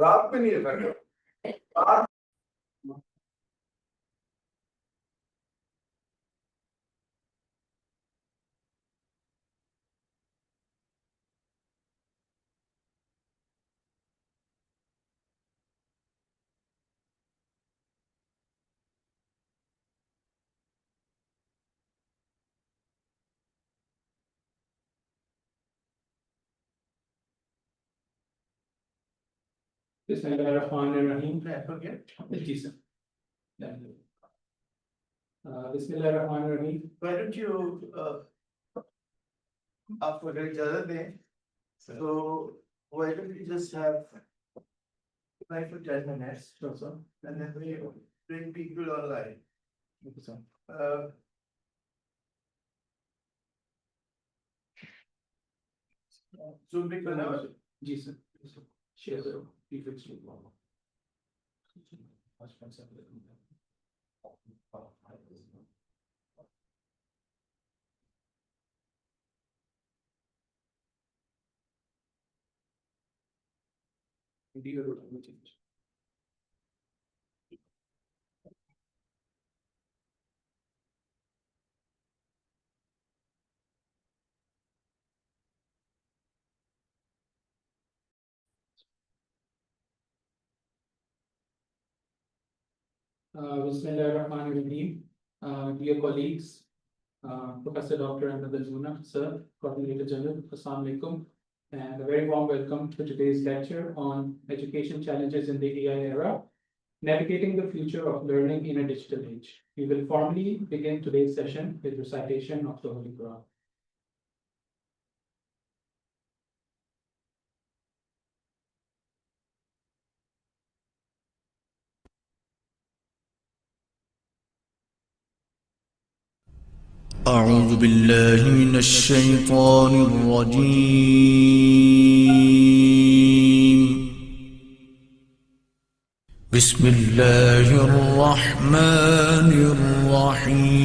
रात में नहीं रहता। Bismillahirrahmanirrahim. Ji sir. Bismillahirrahmanirrahim. Why don't you, after the other day, so why don't we just have 5 to 10 minutes, Sure, sir. and then we bring people online. Okay, sir. Zoom big now. Ji sir. Share the prefix to Bismillahirrahmanirrahim. Dear colleagues, Professor Dr. Elmouna, Sir, Coordinator General, Assalamu Alaikum, and a very warm welcome to today's lecture on education challenges in the AI era, navigating the future of learning in a digital age. We will formally begin today's session with recitation of the Holy Quran. أعوذ بالله من الشيطان الرجيم. بسم الله الرحمن الرحيم.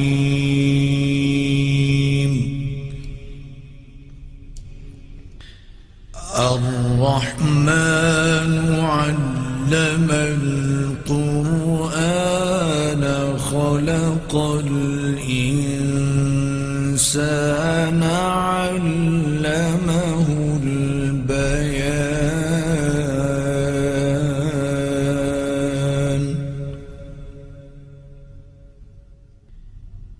الرحمن علم القرآن خلق الإنسان علمه البيان.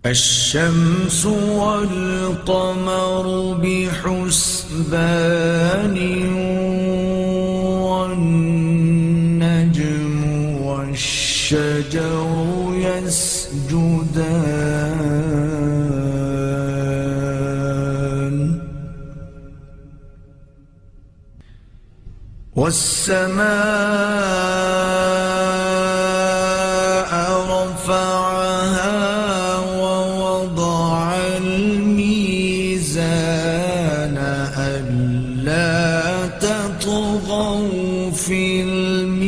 الشمس والقمر بحسبان والنجم والشجر يسجدان. والسماء رفعها ووضع الميزان ألا تطغوا في الميزان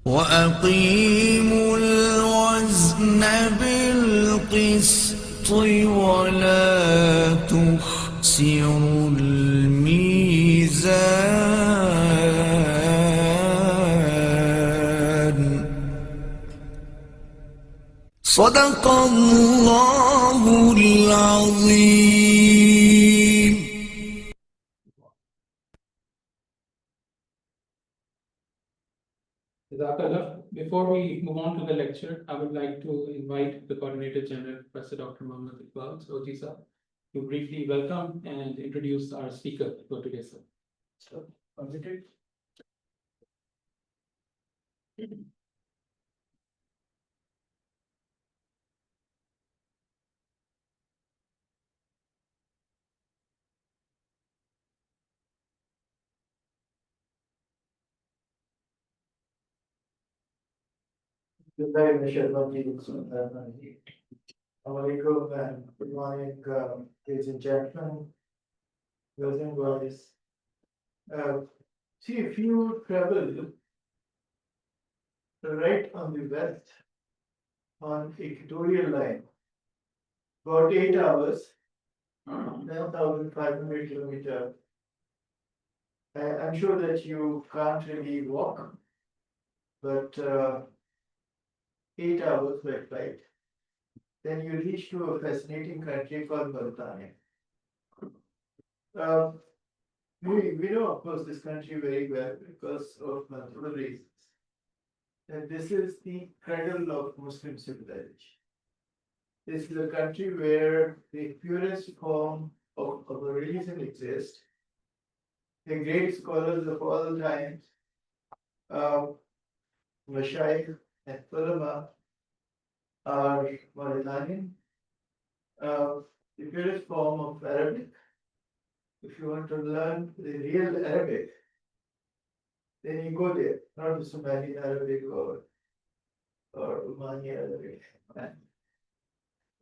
وأقيموا الوزن بالقسط ولا تخسروا الميزان. صدق الله العظيم. Before we move on to the lecture, I would like to invite the Coordinator General, Professor Dr. Muhammad Iqbal, OG sir, to briefly welcome and introduce our speaker for today, sir. So, positive. Good morning, ladies and gentlemen, girls and boys. See, if you travel right on the west on equatorial line, about 8 hours, 9,500 kilometers. I'm sure that you can't really walk, but 8 hours by flight. Then you reach to a fascinating country called Mauritania. We know, of course, this country very well because of multiple reasons. And this is the cradle of Muslim civilization. This is a country where the purest form of a religion exists. The great scholars of all times, Mashaykh and ulama, are Mauritanian. The purest form of Arabic. If you want to learn the real Arabic, then you go there, not the Somali Arabic or Omani Arabic.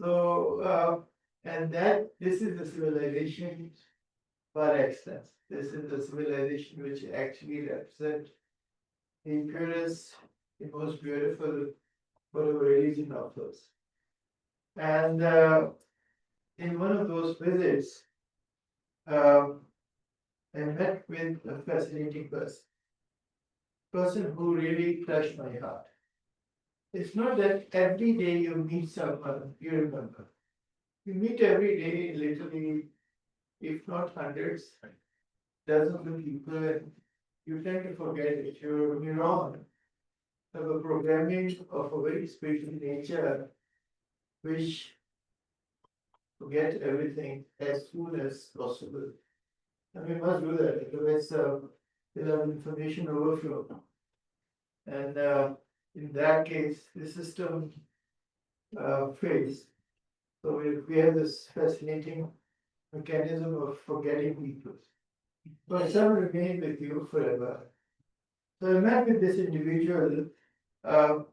So, and that this is the civilization par excellence. This is the civilization which actually represents the purest, the most beautiful whatever religion offers. And in one of those visits, I met with a fascinating person who really touched my heart. It's not that every day you meet someone, you remember. You meet every day, literally, if not hundreds, dozens of people, and you tend to forget it. Your neuron have a programming of a very special nature, which forget everything as soon as possible. And we must do that, otherwise we'll have information overflow. And in that case, the system fails. So we have this fascinating mechanism of forgetting people. But some remain with you forever. So I met with this individual at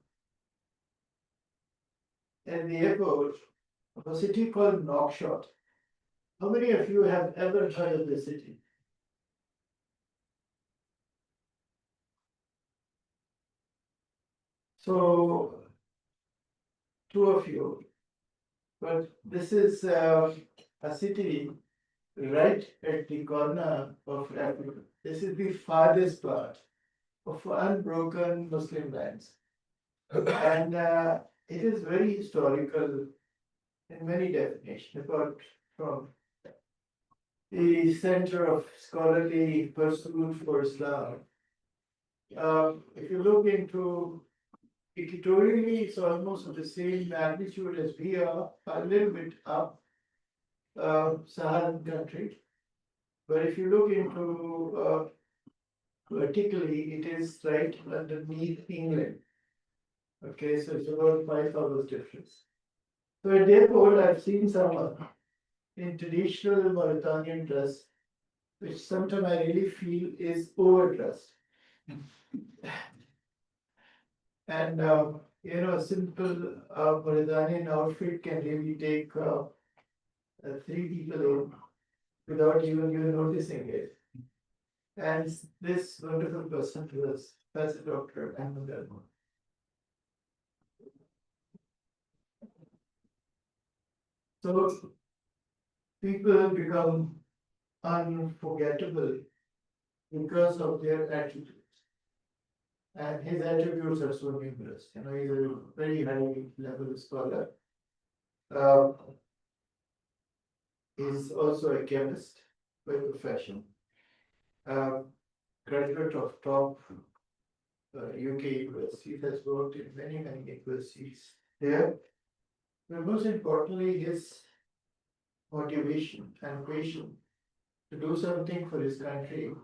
the airport of a city called Nouakchott. How many of you have ever heard of this city? So, two of you, but this is a city right at the corner of Africa. This is the farthest part of unbroken Muslim lands. And it is very historical in many definitions, apart from the center of scholarly pursuit for Islam. If you look into equatorially, it's almost of the same magnitude as we are, a little bit up Saharan country. But if you look into vertically, it is right underneath England. Okay, so it's about 5 hours difference. So at the airport, I've seen someone in traditional Mauritanian dress, which sometimes I really feel is overdressed. And a simple Mauritanian outfit can really take 3 people in without even you noticing it. And this wonderful person was Dr. Elmouna. So people become unforgettable because of their attitudes. And his attributes are so numerous. He's a very high level scholar. He's also a chemist by profession. Graduate of top UK universities, has worked in many universities there. But most importantly, his motivation and passion to do something for his country,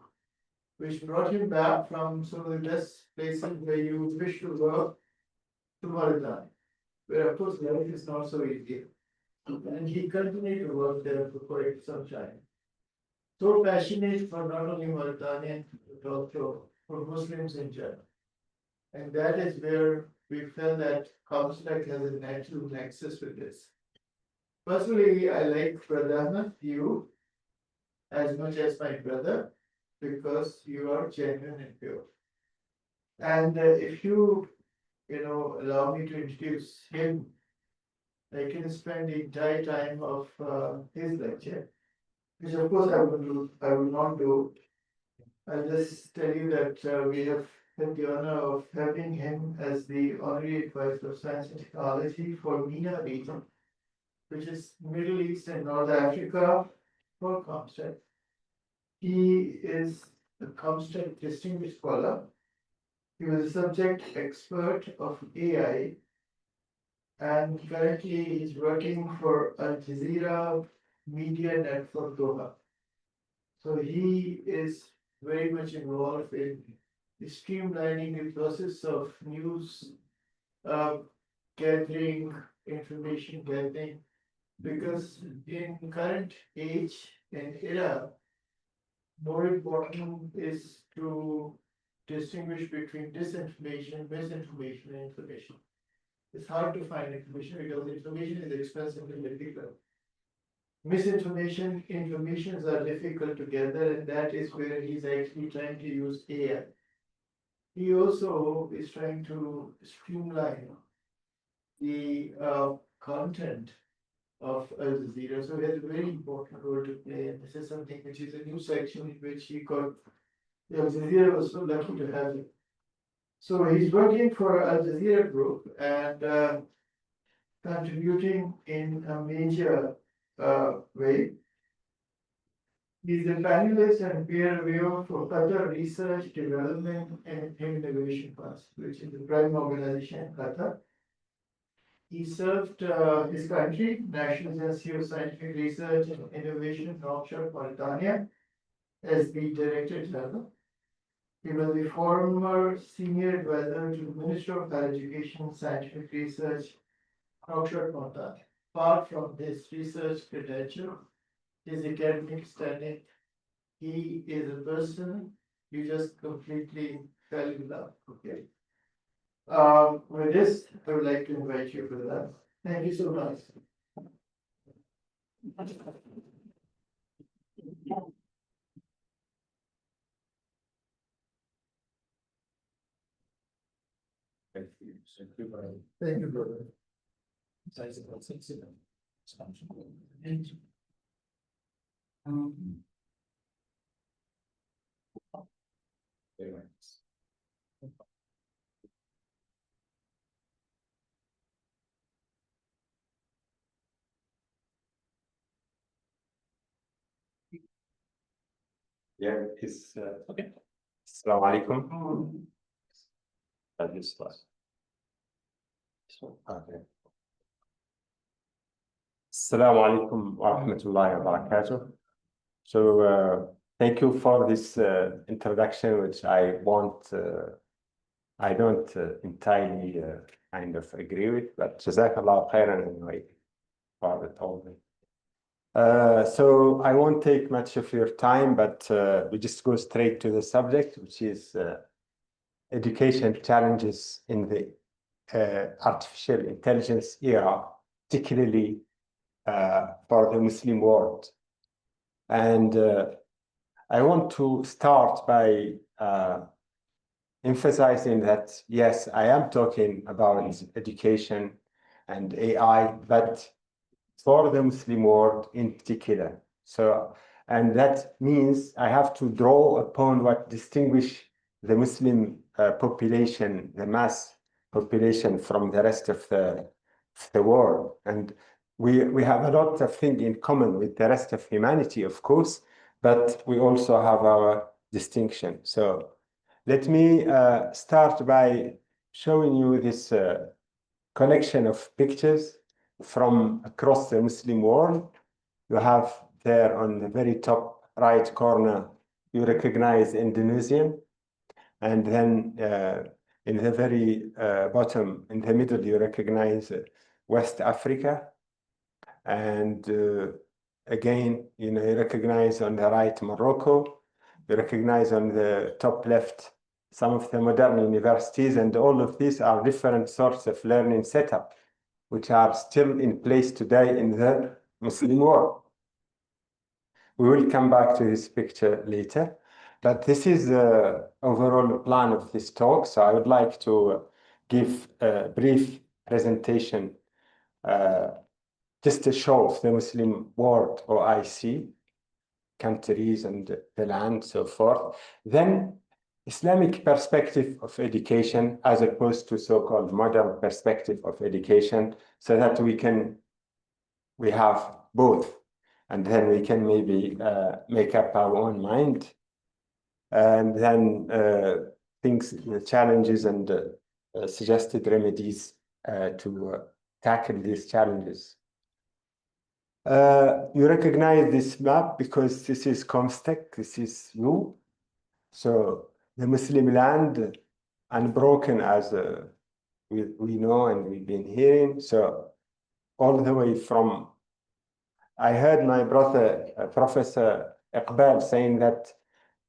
which brought him back from some of the best places where you wish to work to Mauritania, where of course life is not so easy. And he continued to work there for quite some time. So passionate for not only Mauritania, but also for Muslims in general. And that is where we felt that comstech has a natural nexus with this. Personally, I like Brother Ahmed, you, as much as my brother, because you are genuine and pure. And if you allow me to introduce him I can spend the entire time of his lecture, which of course I will not do. I'll just tell you that we have had the honor of having him as the honorary advisor of science and technology for MENA region, which is Middle East and North Africa for comstech. He is a comstech distinguished scholar. He was a subject expert of AI, and currently he's working for Al Jazeera Media Network Doha. So he is very much involved in streamlining the process of news gathering, information gathering, because in current age and era, more important is to distinguish between disinformation, misinformation, and information. It's hard to find information because information is expensive and difficult. Misinformation, informations are difficult to gather, and that is where he's actually trying to use AI. He also is trying to streamline the content of Al Jazeera, so he has a very important role to play, and this is something which is a new section in which he got. Al Jazeera was so lucky to have him. So he's working for Al Jazeera Group and contributing in a major way. He's a panelist and peer reviewer for Qatar Research, Development and Innovation Fund, which is the prime organization in Qatar. He served his country, National Agency of Scientific Research and Innovation in offshore Mauritania, as the Director General. He was the former senior advisor to the Minister of Higher Education and Scientific Research, offshore Mauritania. Apart from his research credential, his academic standing, he is a person you just completely fell in love. Okay. With this, I would like to invite you for that. Thank you so much. Thank you, brother. Yeah, it's okay. Assalamu alaikum. This slide. Okay. Assalamu alaikum wa rahmatullahi wa barakatuh. So thank you for this introduction, which I don't entirely kind of agree with, but Jazakallah khairan anyway for the talk. So I won't take much of your time, but we just go straight to the subject, which is education challenges in the artificial intelligence era, particularly for the Muslim world. And I want to start by emphasizing that, yes, I am talking about education and AI, but for the Muslim world in particular. So, and that means I have to draw upon what distinguish the Muslim population, the mass population, from the rest of the world. And we have a lot of things in common with the rest of humanity, of course, but we also have our distinction. So let me start by showing you this collection of pictures from across the Muslim world. You have there on the very top right corner, you recognize Indonesian. And then in the very bottom, in the middle, you recognize West Africa. And again, you recognize on the right Morocco. You recognize on the top left some of the modern universities, and all of these are different sorts of learning setup, which are still in place today in the Muslim world. We will come back to this picture later, but this is the overall plan of this talk. So I would like to give a brief presentation just a show of the Muslim world, OIC, countries and the land, so forth. Then Islamic perspective of education as opposed to so-called modern perspective of education, so that we have both, and then we can maybe make up our own mind, and then the challenges and suggested remedies to tackle these challenges. You recognize this map because this is comstech, this is you. So the Muslim land, unbroken as we know and we've been hearing. So all the way from, I heard my brother, Professor Iqbal, saying that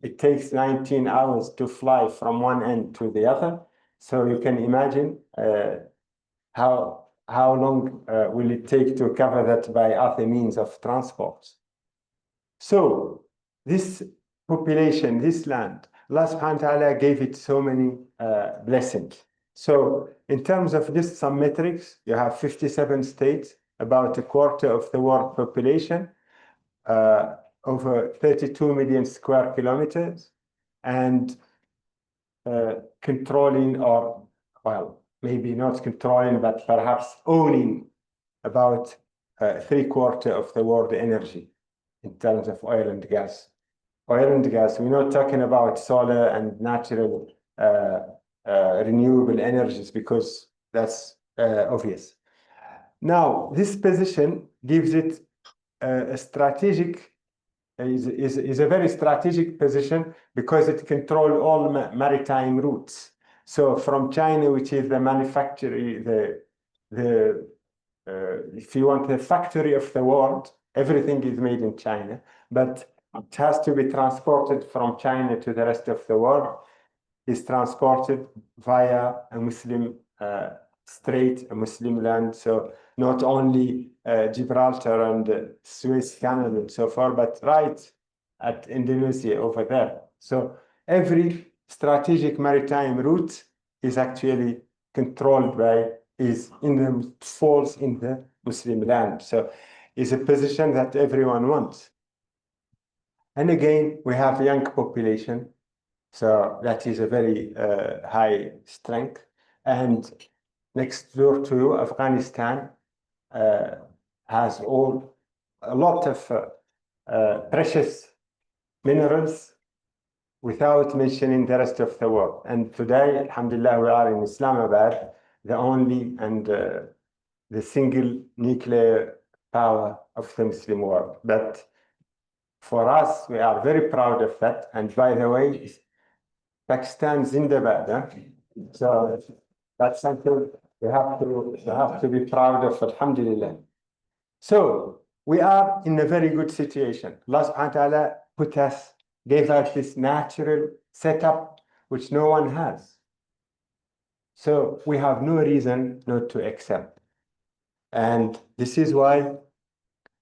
it takes 19 hours to fly from one end to the other. So you can imagine how long will it take to cover that by other means of transport. So this population, this land, Allah subhanahu wa ta'ala gave it so many blessings. So in terms of just some metrics, you have 57 states, about a quarter of the world population, over 32 million square kilometers, and controlling, or, well, maybe not controlling, but perhaps owning about 3/4 of the world energy in terms of oil and gas. Oil and gas, we're not talking about solar and natural renewable energies, because that's obvious. Now, this position gives it a strategic, is a very strategic position, because it controls all maritime routes. So from China, which is the manufacturer, if you want, the factory of the world, everything is made in China, but it has to be transported from China to the rest of the world, is transported via a Muslim strait, a Muslim land. So not only Gibraltar and Suez Canal and so forth, but right at Indonesia over there. So every strategic maritime route is actually controlled by, falls in the Muslim land. So it's a position that everyone wants. And again, we have young population. So that is a very high strength. And next door to you, Afghanistan has a lot of precious minerals, without mentioning the rest of the world. And today, alhamdulillah, we are in Islamabad, the only and the single nuclear power of the Muslim world. But for us, we are very proud of that. And by the way, Pakistan Zindabad. So that's something we have to be proud of, alhamdulillah. So we are in a very good situation. Allah subhanahu wa ta'ala gave us this natural setup which no one has. So we have no reason not to accept. And this is why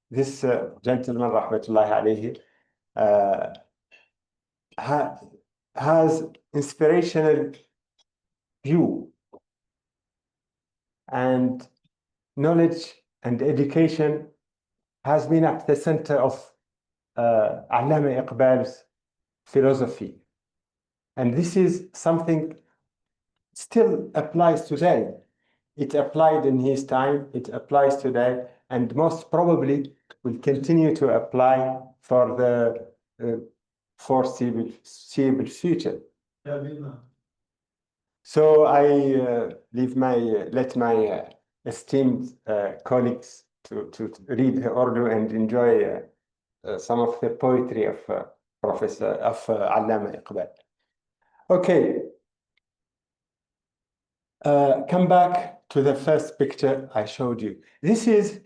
this gentleman, rahmatullahi alayhi, has inspirational view, and knowledge and education has been at the center of Allama Iqbal's philosophy. And this is something still applies today. It applied in his time, it applies today, and most probably will continue to apply for the foreseeable future. So I let my esteemed colleagues to read the Urdu and enjoy some of the poetry of Allama Iqbal. Okay. Come back to the first picture I showed you. This is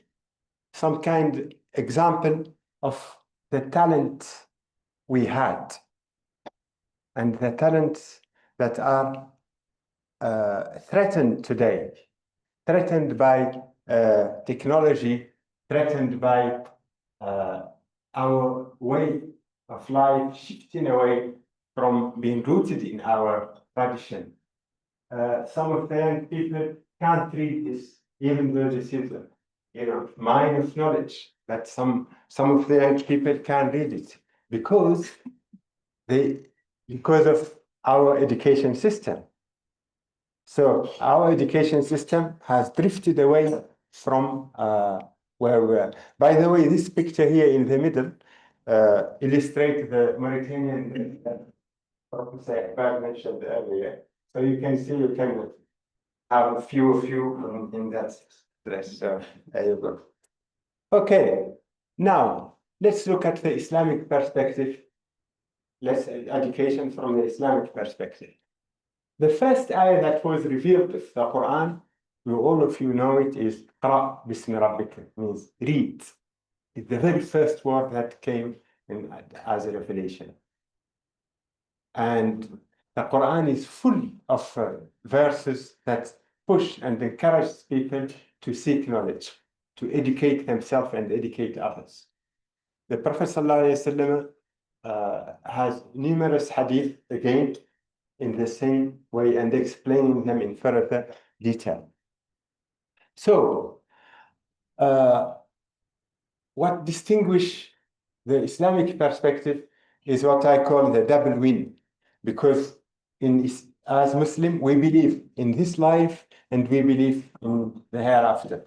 some kind example of the talent we had, and the talents that are threatened today, threatened by technology, threatened by our way of life shifting away from being rooted in our tradition. Some of the young people can't read this, even though this is mine of knowledge that some of the young people can read it because of our education system. So our education system has drifted away from where we are. By the way, this picture here in the middle illustrates the Mauritanian Professor Iqbal mentioned earlier. So you can see, you can have a few of you in that dress. So there you go. Okay, now let's look at the Islamic perspective. Let's education from the Islamic perspective. The first ayah that was revealed with the Quran, all of you know it, is Qra bismi rabbika, means read. It's the very first word that came in as a revelation. And the Quran is full of verses that push and encourage people to seek knowledge, to educate themselves and educate others. The Prophet ﷺ has numerous hadith again in the same way and explaining them in further detail. So, what distinguishes the Islamic perspective is what I call the double win, because as Muslim, we believe in this life and we believe in the hereafter.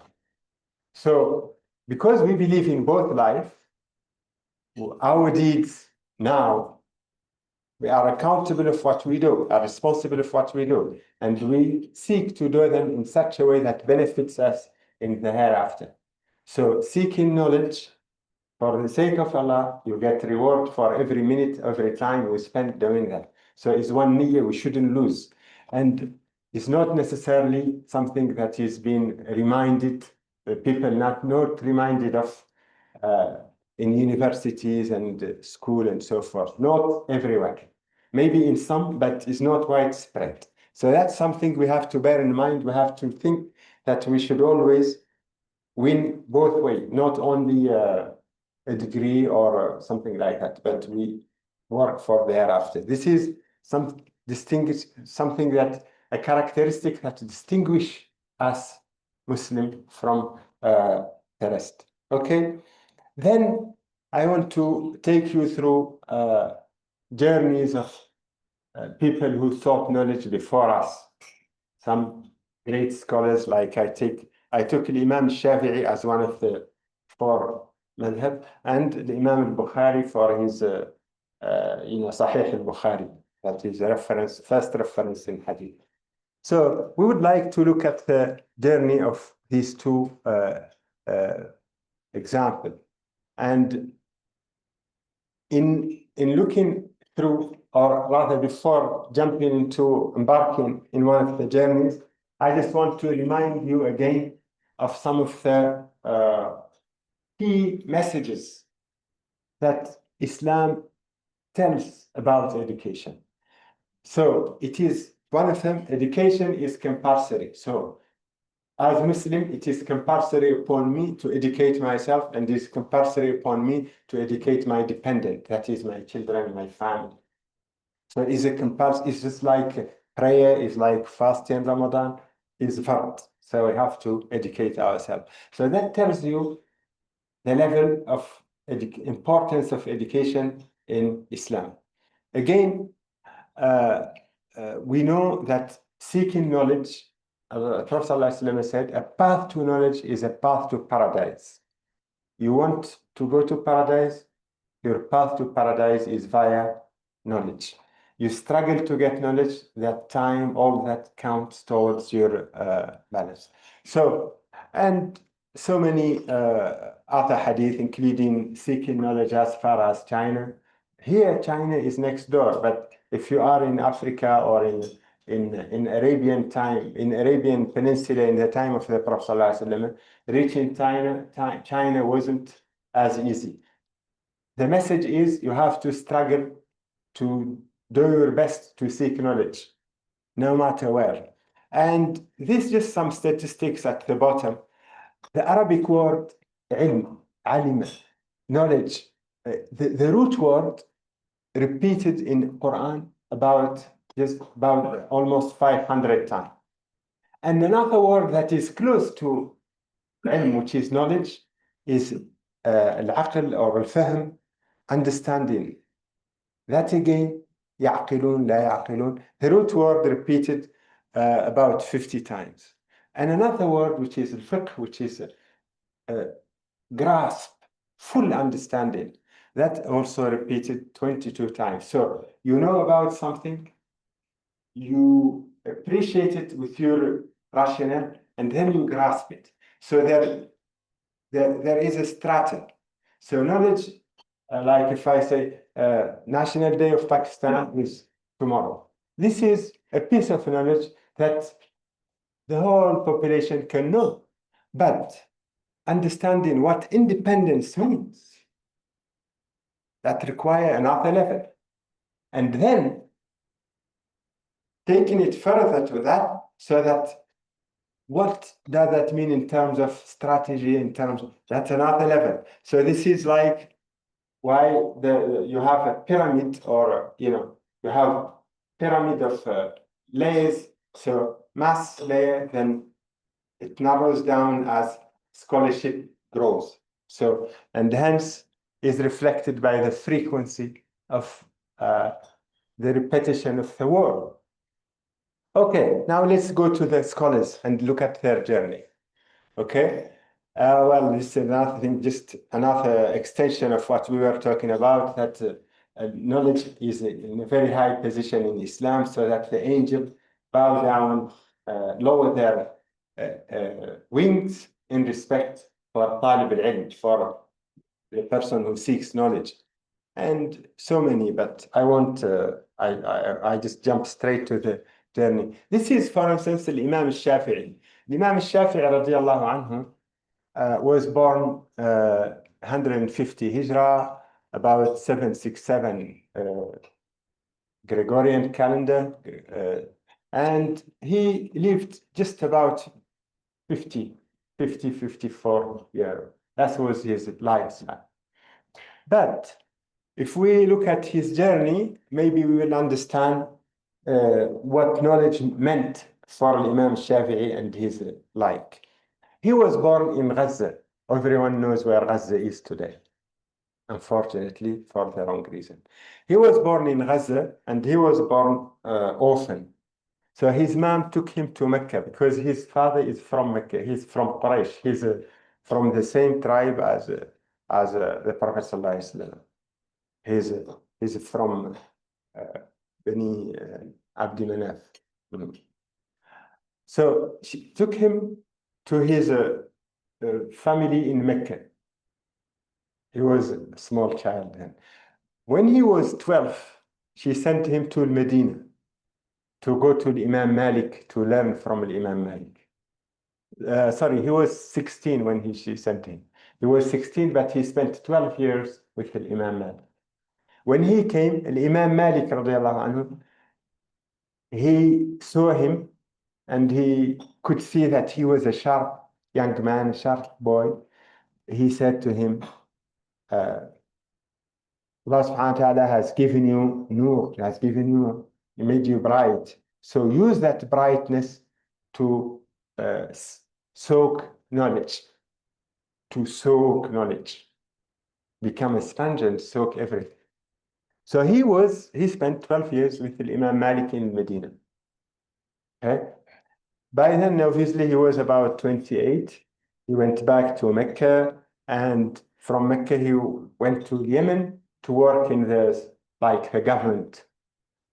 So, because we believe in both life, our deeds now, we are accountable of what we do, are responsible of what we do, and we seek to do them in such a way that benefits us in the hereafter. So seeking knowledge for the sake of Allah, you get reward for every minute, every time you spend doing that. So it's one niyyah we shouldn't lose. And it's not necessarily something that is being reminded, people not reminded of in universities and school and so forth, not everywhere. Maybe in some, but it's not widespread. So that's something we have to bear in mind. We have to think that we should always win both ways, not only a degree or something like that, but we work for thereafter. This is something that a characteristic that distinguish us Muslim from the rest. Okay, then I want to take you through journeys of people who sought knowledge before us. Some great scholars, like I took Imam Shafi'i as one of the four madhab, and the Imam al-Bukhari for his Sahih al-Bukhari, that is first reference in hadith. So we would like to look at the journey of these two examples. And in looking through, or rather before jumping into embarking in one of the journeys, I just want to remind you again of some of the key messages that Islam tells about education. So it is one of them, education is compulsory. So as Muslim, it is compulsory upon me to educate myself, and it is compulsory upon me to educate my dependent, that is my children, my family. So it's a compulsory, it's just like prayer, is like fasting Ramadan, is fard. So we have to educate ourselves. So that tells you the level of importance of education in Islam. Again, we know that seeking knowledge, Prophet ﷺ said, a path to knowledge is a path to paradise. You want to go to paradise, your path to paradise is via knowledge. You struggle to get knowledge, that time, all that counts towards your balance. So, and so many other hadith, including seeking knowledge as far as China. Here, China is next door, but if you are in Africa or in Arabian Peninsula in the time of the Prophet ﷺ, reaching China wasn't as easy. The message is you have to struggle to do your best to seek knowledge, no matter where. And this is just some statistics at the bottom. The Arabic word ilm, alima, knowledge, the root word repeated in Quran about almost 500 times. And another word that is close to ilm, which is knowledge, is العقل or الفهم, understanding. That again, يعقلون لا يعقلون. The root word repeated about 50 times. And another word, which is الفقه, which is grasp, full understanding. That also repeated 22 times. So you know about something, you appreciate it with your rationale, and then you grasp it. So there is a strata. So knowledge, like if I say National Day of Pakistan is tomorrow. This is a piece of knowledge that the whole population can know. But understanding what independence means, that require another level. And then taking it further to that, so that what does that mean in terms of strategy, in terms of, that's another level. So this is like why you have a pyramid, or you have pyramid of layers. So mass layer, then it narrows down as scholarship grows. So, and hence is reflected by the frequency of the repetition of the word. Okay, now let's go to the scholars and look at their journey. Okay, well, this is another thing, just another extension of what we were talking about, that knowledge is in a very high position in Islam, so that the angel bow down, lower their wings in respect for talib al-ilm, for the person who seeks knowledge. And so many, but I won't, I just jump straight to the journey. This is, for instance, Imam al-Shafi'i. Imam al-Shafi'i radiallahu anhu was born 150 Hijrah, about 767 Gregorian calendar, and he lived just about 54 years. That was his lifespan. But if we look at his journey, maybe we will understand what knowledge meant for Imam Shafi'i and his like. He was born in Gaza. Everyone knows where Gaza is today, unfortunately, for the wrong reason. He was born in Gaza, and he was born orphan. So his mom took him to Mecca because his father is from Mecca. He's from Quraysh. He's from the same tribe as the Prophet Sallallahu Alaihi Wasallam. He's from Bani Abdi Manaf. So she took him to his family in Mecca. He was a small child then. When he was 12, she sent him to Medina to go to the Imam Malik to learn from the Imam Malik. Sorry, he was 16 when she sent him. He was 16, but he spent 12 years with the Imam Malik. When he came, Imam Malik radiallahu anhu, he saw him and he could see that he was a sharp young man, a sharp boy. He said to him, Allah subhanahu wa ta'ala has given you nur, has given you, he made you bright. So use that brightness to soak knowledge, become a sponge and soak everything. So he spent 12 years with the Imam Malik in Medina. Okay. By then, obviously, he was about 28. He went back to Mecca, and from Mecca, he went to Yemen to work in the government,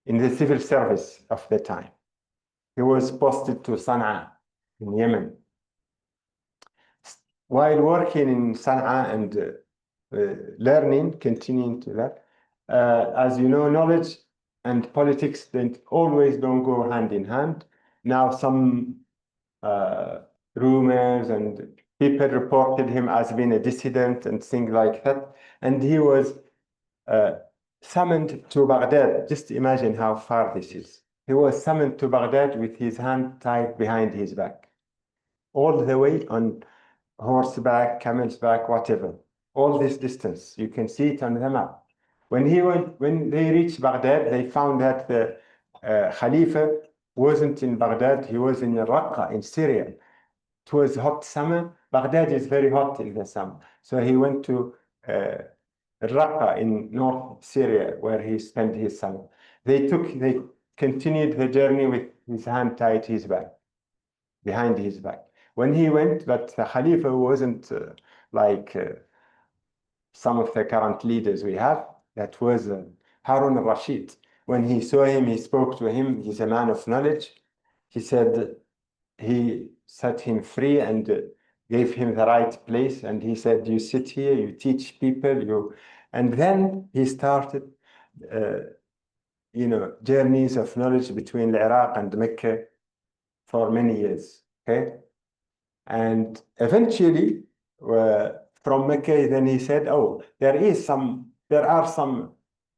in the civil service of the time. He was posted to Sana'a in Yemen. While working in Sana'a and learning, continuing to that, as you know, knowledge and politics always don't go hand in hand. Now some rumors and people reported him as being a dissident and things like that. And he was summoned to Baghdad. Just imagine how far this is. He was summoned to Baghdad with his hand tied behind his back, all the way on horseback, camel's back, whatever. All this distance, you can see it on the map. When they reached Baghdad, they found that the Khalifa wasn't in Baghdad, he was in Raqqa, in Syria. it was hot summer. Baghdad is very hot in the summer. So he went to Raqqa in North Syria, where he spent his summer. They continued the journey with his hand tied to his back, behind his back. When he went, but the Khalifa wasn't like some of the current leaders we have. That was Harun al-Rashid. When he saw him, he spoke to him. He's a man of knowledge. He said he set him free and gave him the right place. And he said, you sit here, you teach people, and then he started, journeys of knowledge between Iraq and Mecca for many years. Okay. And eventually, from Mecca, then he said, oh, there are some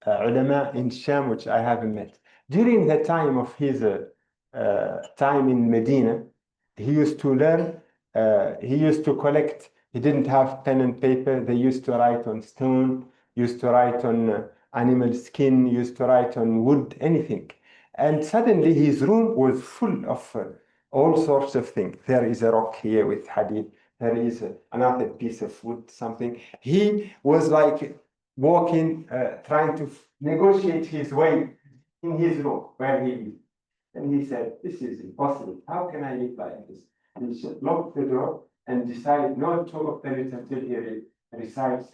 ulama in Sham which I haven't met. During the time of his time in Medina, he used to learn, he used to collect, he didn't have pen and paper, they used to write on stone, used to write on animal skin, used to write on wood, anything. And suddenly his room was full of all sorts of things. There is a rock here with hadith. There is another piece of wood, something. He was like walking, trying to negotiate his way in his room where he is. And he said, this is impossible. How can I live like this? And he locked the door and decided not to open it until he recites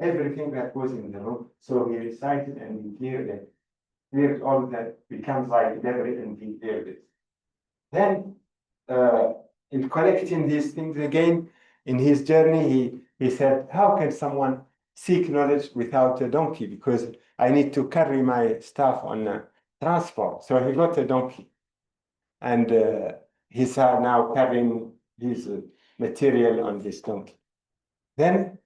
everything that was in the room. So he recited and he cleared all that, becomes like debris, and he cleared it. Then, in collecting these things again, in his journey, he said, how can someone seek knowledge without a donkey? Because I need to carry my stuff on transport. So he got a donkey. And he's now carrying his material on this donkey. Then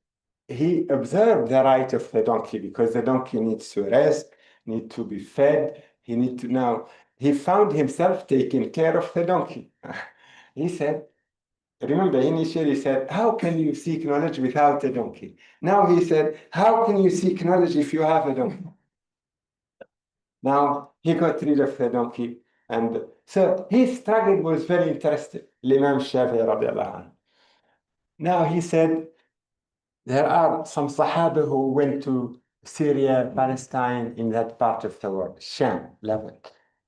he observed the right of the donkey, because the donkey needs to rest, need to be fed. He found himself taking care of the donkey. He said, remember, initially he said, how can you seek knowledge without a donkey? Now he said, how can you seek knowledge if you have a donkey? Now he got rid of the donkey. And so his struggle was very interesting. Imam Shafi'i radiallahu anhu. Now he said, there are some Sahaba who went to Syria, Palestine, in that part of the world, Sham level.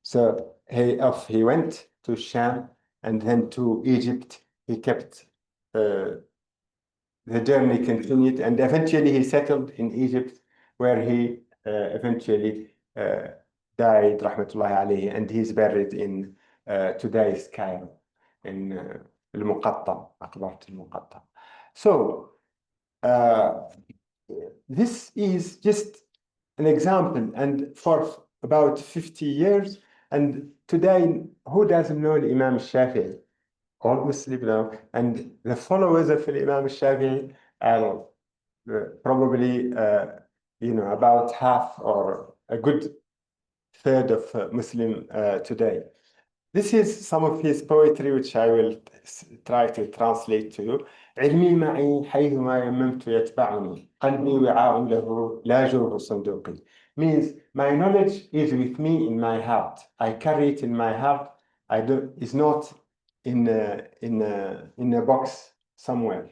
So he went to Sham and then to Egypt. He kept the journey continued, and eventually he settled in Egypt, where he eventually died, rahmatullahi alayhi, and he's buried in today's Cairo, in Al-Muqatta, Maqbarat Al-Muqatta. So this is just an example, and for about 50 years, and today, who doesn't know Imam Shafi'i? All Muslims know, and the followers of Imam Shafi'i are probably, about half or a good third of Muslim today. This is some of his poetry, which I will try to translate to you. علمي معي حيثما يممت يتبعني قلبي وعاء له لا جوه صندوقي. Means my knowledge is with me in my heart. I carry it in my heart. It's not in a box somewhere.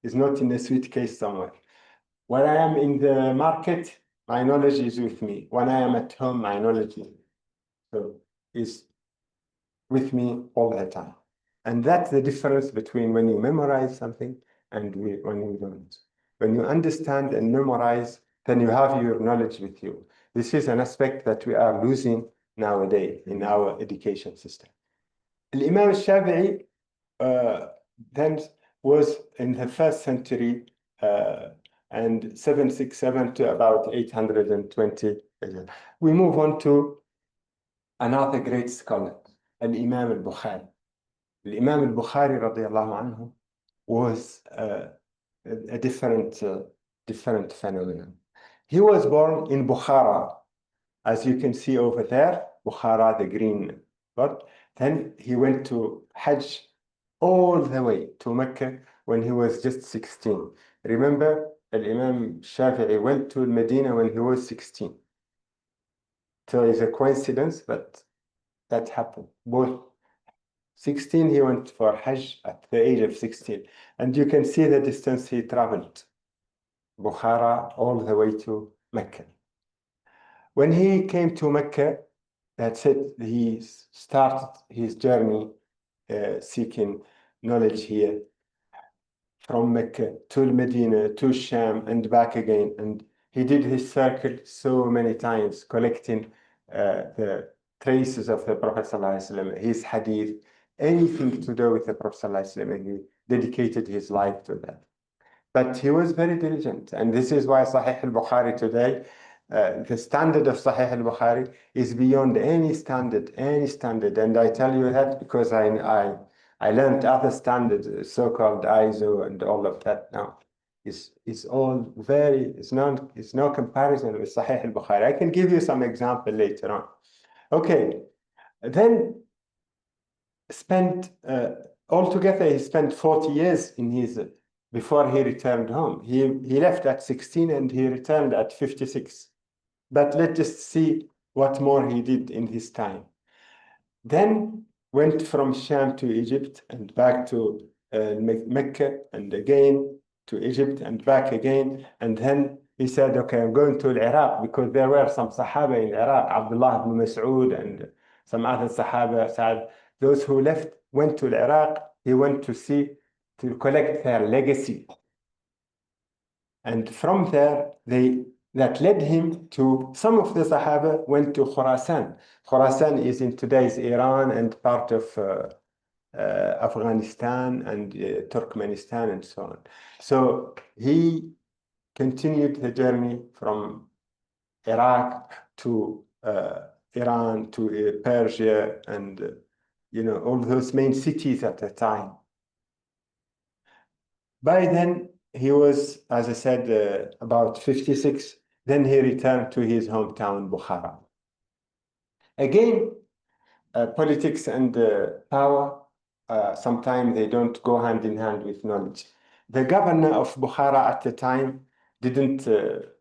It's not in a suitcase somewhere. When I am in the market, my knowledge is with me. When I am at home, my knowledge is with me all the time. And that's the difference between when you memorize something and when you don't. When you understand and memorize, then you have your knowledge with you. This is an aspect that we are losing nowadays in our education system. Imam Shafi'i then was in the 1st century and 767 to about 820. We move on to another great scholar, Al-Imam al-Bukhari. Al-Imam al-Bukhari radiallahu anhu was a different phenomenon. He was born in Bukhara, as you can see over there, Bukhara, the green part. Then he went to Hajj all the way to Mecca when he was just 16. Remember, Imam Shafi'i went to Medina when he was 16. So it's a coincidence, but that happened. Both 16, he went for Hajj at the age of 16. And you can see the distance he traveled, Bukhara all the way to Mecca. When he came to Mecca, that's it, he started his journey seeking knowledge here from Mecca to Medina to Sham and back again. And he did his circle so many times, collecting the traces of the Prophet ﷺ, his hadith, anything to do with the Prophet ﷺ. He dedicated his life to that. But he was very diligent. And this is why Sahih al-Bukhari today, the standard of Sahih al-Bukhari is beyond any standard. And I tell you that because I learned other standards, so-called ISO and all of that now. It's all very, it's no comparison with Sahih al-Bukhari. I can give you some example later on. Okay, then altogether he spent 40 years in his, before he returned home. He left at 16 and he returned at 56. But let's just see what more he did in his time. Then went from Sham to Egypt and back to Mecca and again to Egypt and back again. And then he said, okay, I'm going to Iraq because there were some Sahaba in Iraq, Abdullah ibn Mas'ud and some other Sahaba said, those who left went to Iraq. He went to collect their legacy. And from there, that led him to, some of the Sahaba went to Khurasan. Khurasan is in today's Iran and part of Afghanistan and Turkmenistan and so on. So he continued the journey from Iraq to Iran to Persia and all those main cities at the time. By then, he was, as I said, about 56. Then he returned to his hometown, Bukhara. Again, politics and power, sometimes they don't go hand in hand with knowledge. The governor of Bukhara at the time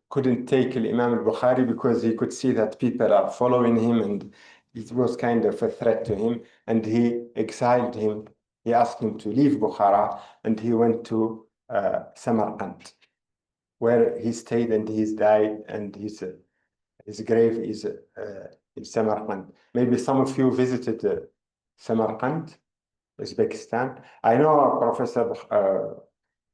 couldn't take Imam al-Bukhari because he could see that people are following him and it was kind of a threat to him, and he exiled him. He asked him to leave Bukhara and he went to Samarkand, where he stayed and he's died, and his grave is in Samarkand. Maybe some of you visited Samarkand, Uzbekistan. I know Professor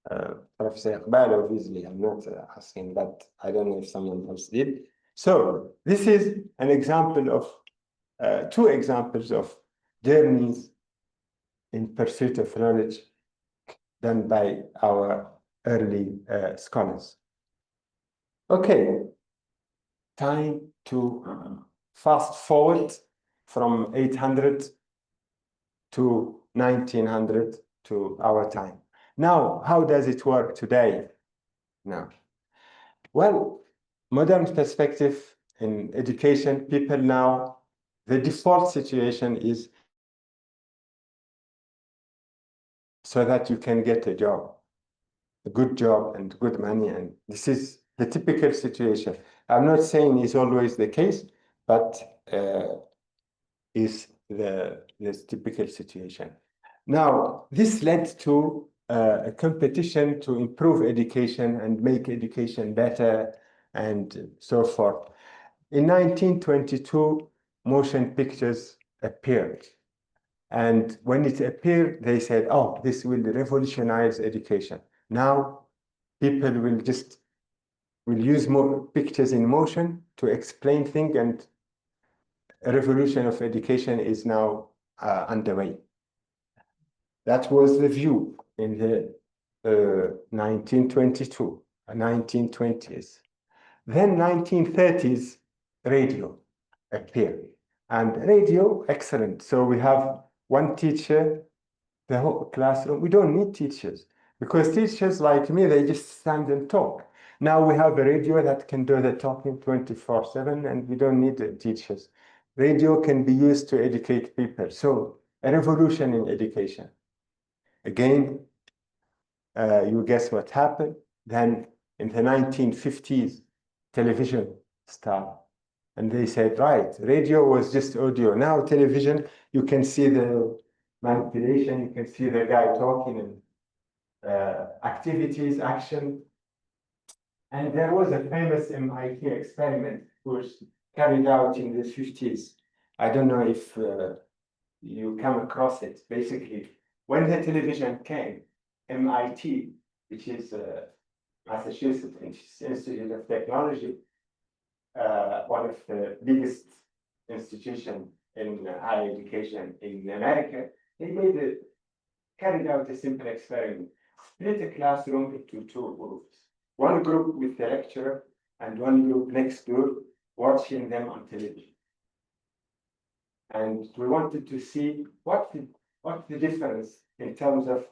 Iqbal obviously, I'm not asking, but I don't know if someone else did. So this is an example of, two examples of journeys in pursuit of knowledge done by our early scholars. Okay, time to fast forward from 800 to 1900 to our time. Now, how does it work today? Now, well, modern perspective in education, people now, the default situation is so that you can get a job, a good job and good money. And this is the typical situation. I'm not saying it's always the case, but is this typical situation. Now, this led to a competition to improve education and make education better and so forth. In 1922, motion pictures appeared. And when it appeared, they said, oh, this will revolutionize education. Now, people will use more pictures in motion to explain things, and a revolution of education is now underway. That was the view in the 1922, 1920s. Then 1930s, radio appeared. And radio, excellent. So we have one teacher, the whole classroom. We don't need teachers because teachers like me, they just stand and talk. Now we have a radio that can do the talking 24/7 and we don't need the teachers. Radio can be used to educate people. So a revolution in education. Again, you guess what happened? Then in the 1950s, television started. And they said, right, radio was just audio. Now television, you can see the manipulation. You can see the guy talking and activities, action. And there was a famous MIT experiment which was carried out in the 50s. I don't know if you come across it. Basically, when the television came, MIT, which is Massachusetts Institute of Technology, one of the biggest institutions in higher education in America, they carried out a simple experiment. Split a classroom into two groups. One group with the lecturer and one group next door watching them on television. And we wanted to see what's the difference in terms of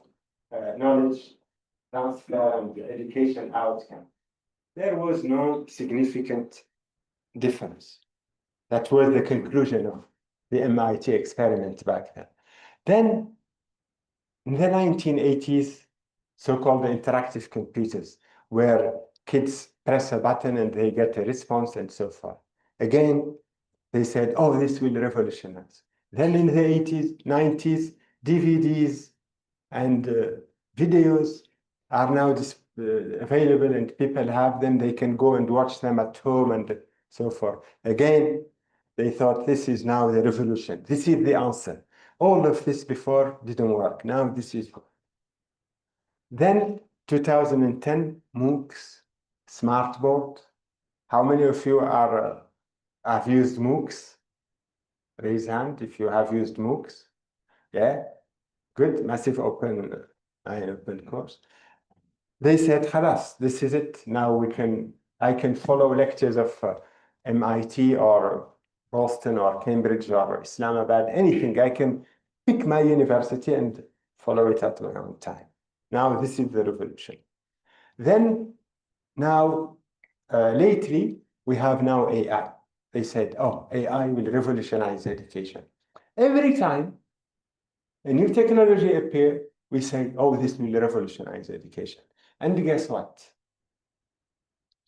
knowledge transfer and education outcome. There was no significant difference. That was the conclusion of the MIT experiment back then. Then, in the 1980s, so-called interactive computers, where kids press a button and they get a response and so forth. Again, they said, oh, this will revolutionize. Then in the 80s, 90s, DVDs and videos are now available and people have them. They can go and watch them at home and so forth. Again, they thought this is now the revolution. This is the answer. All of this before didn't work. Now this is. Then 2010, MOOCs, smartboard. How many of you have used MOOCs? Raise hand if you have used MOOCs. Yeah, good, massive open course. They said, "Khalas, this is it. Now I can follow lectures of MIT or Boston or Cambridge or Islamabad, anything. I can pick my university and follow it at my own time." Now this is the revolution. Then now lately we have now AI. They said, oh, AI will revolutionize education. Every time a new technology appears, we say, oh, this will revolutionize education. And guess what?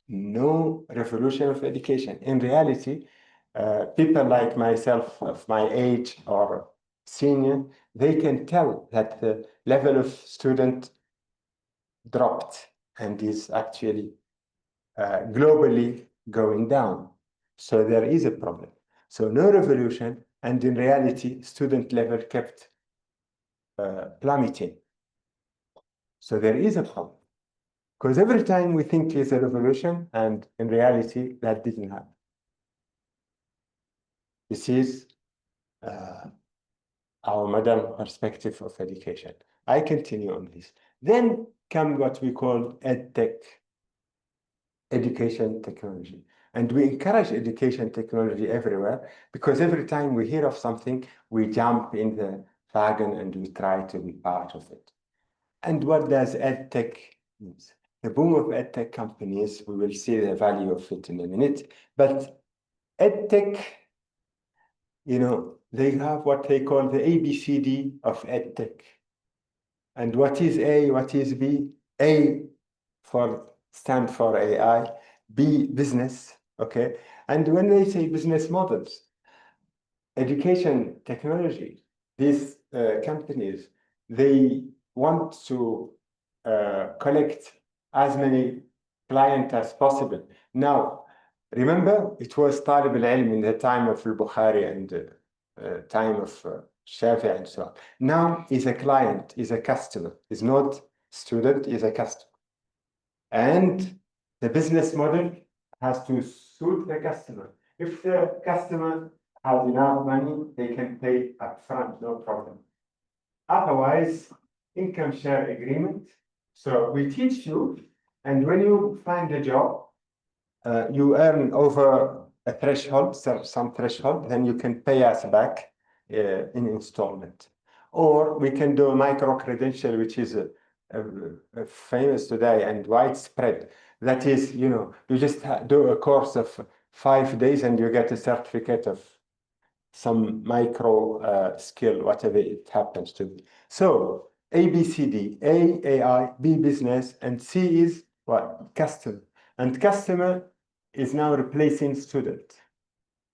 No revolution of education. In reality, people like myself of my age or senior, they can tell that the level of student dropped and is actually globally going down. So there is a problem. So no revolution, and in reality, student level kept plummeting. So there is a problem. Because every time we think it's a revolution, and in reality, that didn't happen. This is our modern perspective of education. I continue on this. Then come what we call EdTech, education technology. And we encourage education technology everywhere because every time we hear of something, we jump in the wagon and we try to be part of it. And what does EdTech mean? The boom of EdTech companies, we will see the value of it in a minute, but EdTech, you know, they have what they call the ABCD of EdTech. And what is A, what is B? A stand for AI, B, business, okay? And when they say business models, education technology, these companies, they want to collect as many clients as possible. Now, remember, it was Talib al-Ilm in the time of al-Bukhari and time of Shafi and so on. Now is a client, is a customer, is not student, is a customer. And the business model has to suit the customer. If the customer has enough money, they can pay upfront, no problem. Otherwise, income share agreement. So we teach you, and when you find a job, you earn over a threshold, some threshold, then you can pay us back in installment. Or we can do a micro-credential, which is famous today and widespread. That is, you know, you just do a course of 5 days and you get a certificate of some micro skill, whatever it happens to be. So A, B, C, D, A, AI, B, business, and C is what? Customer. And customer is now replacing student.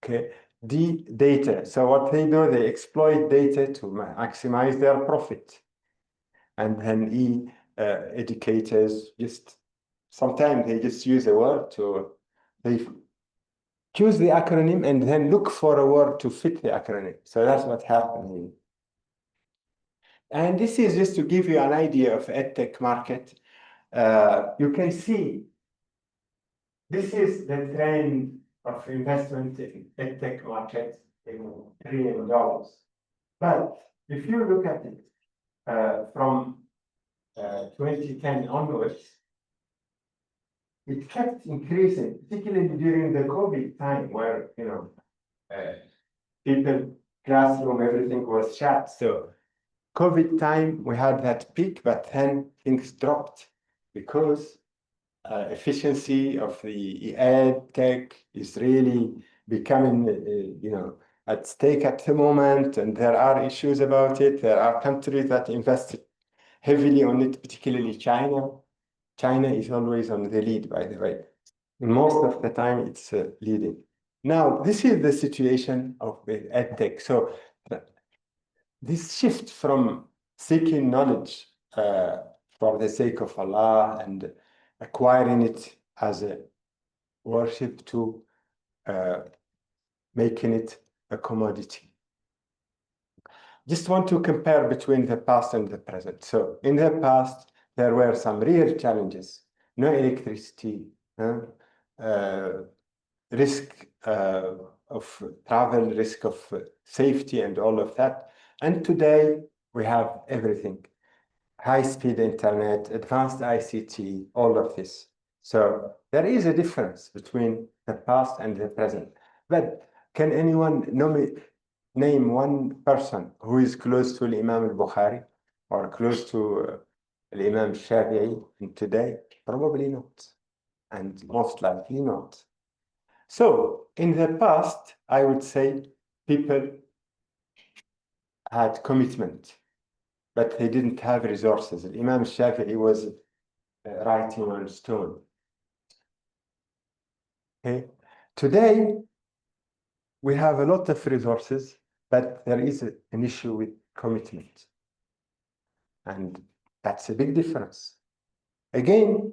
Okay. the data. So what they do, they exploit data to maximize their profit. And then educators just sometimes they just use a word to they choose the acronym and then look for a word to fit the acronym. So that's what happened here. And this is just to give you an idea of EdTech market. You can see this is the trend of investment in EdTech market in $1 trillion. But if you look at it from 2010 onwards, it kept increasing, particularly during the COVID time where, people, classroom, everything was shut. So COVID time, we had that peak, but then things dropped because efficiency of the ed tech is really becoming, at stake at the moment, and there are issues about it. There are countries that invested heavily on it, particularly China. China is always on the lead, by the way. Most of the time, it's leading. Now, this is the situation of EdTech. So this shift from seeking knowledge for the sake of Allah and acquiring it as a worship to making it a commodity. Just want to compare between the past and the present. So in the past, there were some real challenges. No electricity, risk of travel, risk of safety and all of that. And today we have everything. High-speed internet, advanced ICT, all of this. So there is a difference between the past and the present. But can anyone name one person who is close to Imam al-Bukhari or close to Imam Shafi'i in today? Probably not, and most likely not. So in the past, I would say people had commitment, but they didn't have resources. Imam Shafi'i was writing on stone. Okay. Today, we have a lot of resources, but there is an issue with commitment. And that's a big difference. Again,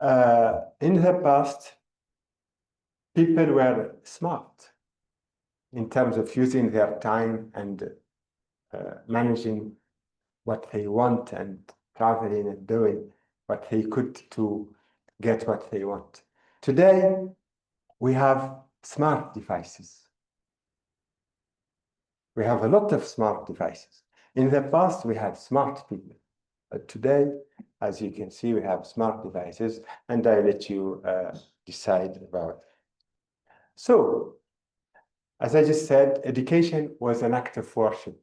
in the past, people were smart in terms of using their time and managing what they want and traveling and doing what they could to get what they want. Today, we have smart devices. We have a lot of smart devices. In the past, we had smart people. But today, as you can see, we have smart devices, and I let you decide about it. So, as I just said, education was an act of worship.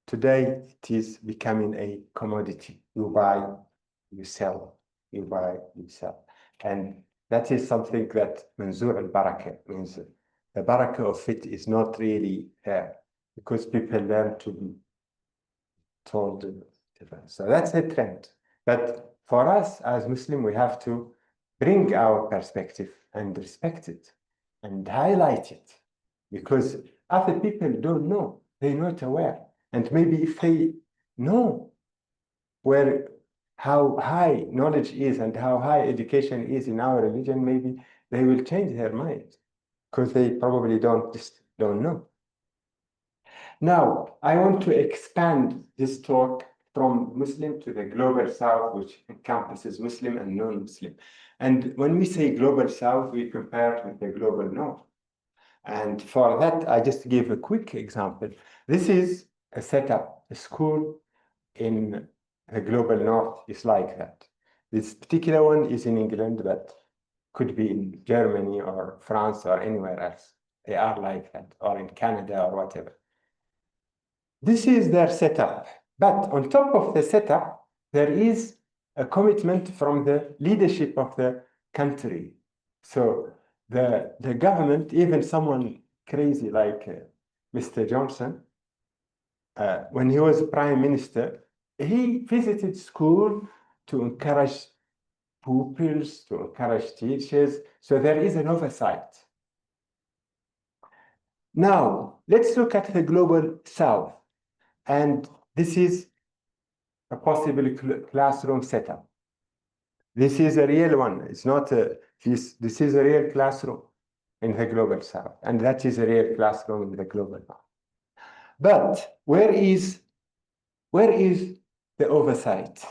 Today, it is becoming a commodity. You buy, you sell, you buy, you sell. And that is something that Manzur al-Barakah means. The barakah of it is not really there because people learn to be told different. So that's a trend. But for us as Muslim, we have to bring our perspective and respect it and highlight it because other people don't know. They're not aware. And maybe if they know how high knowledge is and how high education is in our religion, maybe they will change their mind because they probably don't know. Now, I want to expand this talk from Muslim to the global South, which encompasses Muslim and non-Muslim. And when we say global South, we compare it with the global North. And for that, I just give a quick example. This is a setup, a school in the global North is like that. This particular one is in England, but could be in Germany or France or anywhere else. They are like that, or in Canada or whatever. This is their setup. But on top of the setup, there is a commitment from the leadership of the country. So the government, even someone crazy like Mr. Johnson, when he was prime minister, he visited school to encourage pupils, to encourage teachers. So there is an oversight. Now, let's look at the global south. And this is a possible classroom setup. This is a real one. It's not this is a real classroom in the global south. And that is a real classroom in the global north. But where is the oversight?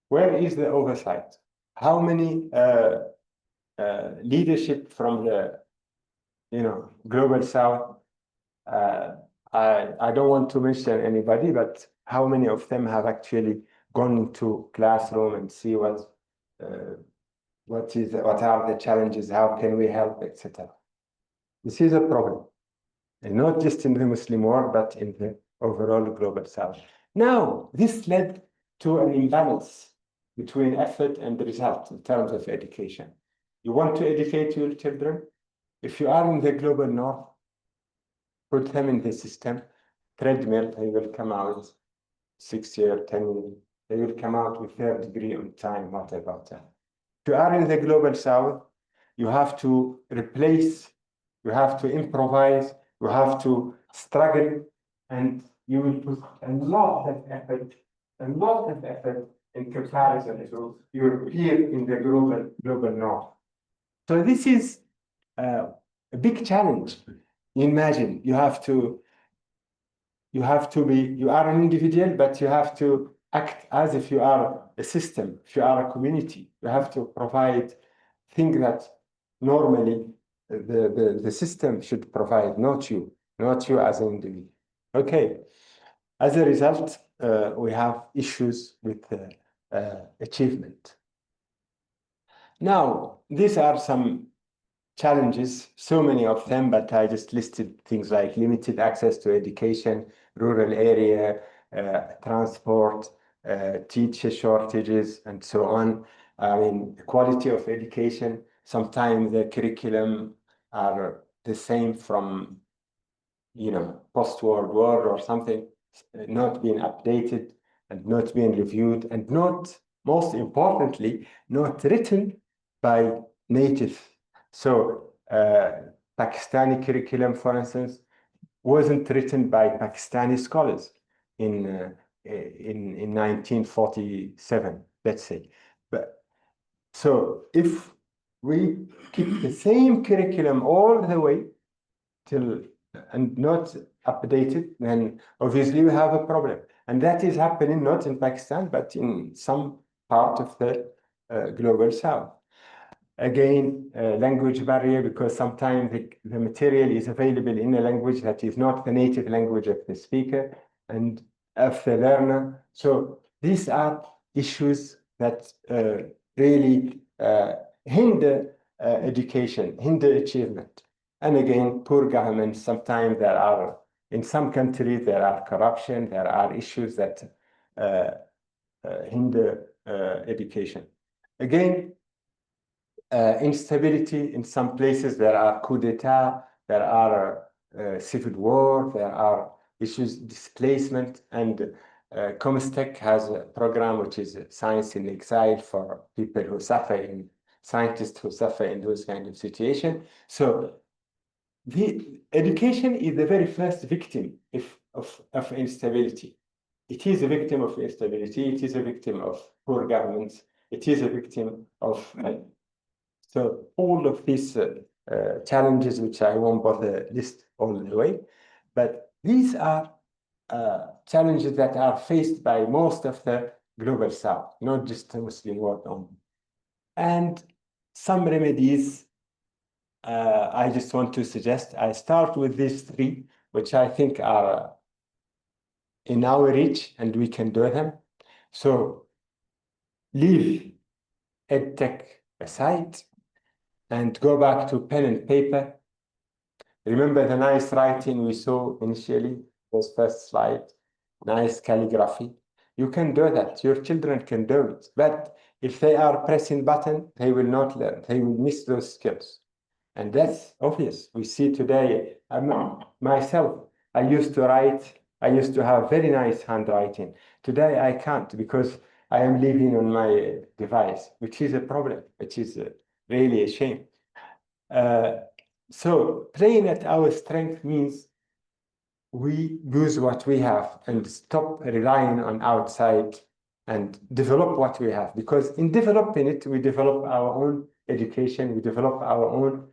Where is the oversight? How many leadership from the global south? I don't want to mention anybody, but how many of them have actually gone into classroom and see what are the challenges, how can we help, etc. This is a problem, and not just in the Muslim world, but in the overall global south. Now, this led to an imbalance between effort and result in terms of education. You want to educate your children? If you are in the global north, put them in the system, treadmill, they will come out 6 years, 10 years, they will come out with their degree on time, what about that? If you are in the global south, you have to replace, you have to improvise, you have to struggle, and you will put a lot of effort in comparison to your peer in the global north. So this is a big challenge. Imagine you are an individual, but you have to act as if you are a system, if you are a community. You have to provide things that normally the system should provide, not you as an individual. Okay. As a result, we have issues with achievement. Now, these are some challenges, so many of them, but I just listed things like limited access to education, rural area, transport, teacher shortages, and so on. I mean, quality of education. Sometimes the curriculum are the same from, post-World War or something, not being updated and not being reviewed, and not, most importantly, not written by native. So Pakistani curriculum, for instance, wasn't written by Pakistani scholars in 1947, let's say. But so if we keep the same curriculum all the way till and not updated, then obviously we have a problem. And that is happening not in Pakistan, but in some part of the global south. Again, language barrier, because sometimes the material is available in a language that is not the native language of the speaker and of the learner. So these are issues that really hinder education, hinder achievement. And again, poor government. Sometimes in some countries, there are corruption, there are issues that hinder education. Again, instability in some places. There are coup d'etat, there are civil war, there are issues, displacement, and comstech has a program which is Science in Exile for people who suffer scientists who suffer in those kind of situations. So the education is the very first victim of instability. It is a victim of instability. It is a victim of poor governments. It is a victim of so all of these challenges, which I won't bother list all the way, but these are challenges that are faced by most of the global south, not just the Muslim world only. And some remedies I just want to suggest. I start with these three, which I think are in our reach and we can do them. So leave EdTech aside and go back to pen and paper. Remember the nice writing we saw initially, those first slides, nice calligraphy. You can do that. Your children can do it. But if they are pressing button, they will not learn. They will miss those skills. And that's obvious. We see today, myself, I used to write, I used to have very nice handwriting. Today I can't because I am living on my device, which is a problem, which is really a shame. So playing at our strength means we use what we have and stop relying on outside and develop what we have. Because in developing it, we develop our own education, we develop our own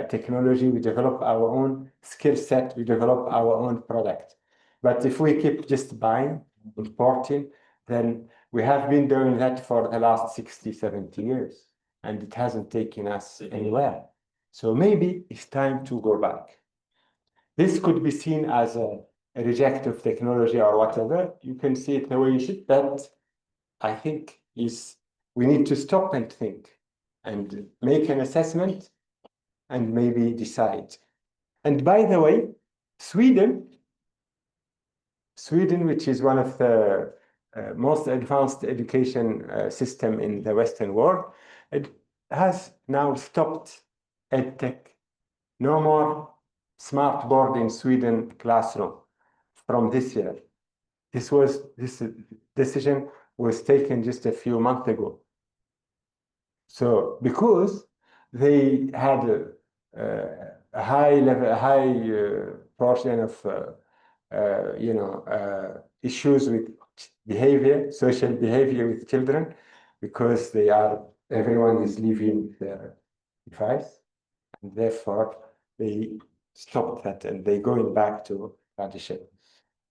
technology, we develop our own skill set, we develop our own product. But if we keep just buying, importing, then we have been doing that for the last 60, 70 years, and it hasn't taken us anywhere. So maybe it's time to go back. This could be seen as a reject of technology or whatever. You can see it the way you should, but I think we need to stop and think and make an assessment and maybe decide. And by the way, Sweden, which is one of the most advanced education system in the Western world, it has now stopped EdTech. No more smart board in Sweden classroom from this year. This decision was taken just a few months ago. So because they had a high portion of issues with behavior, social behavior with children, because everyone is leaving their device, and therefore they stopped that and they're going back to tradition.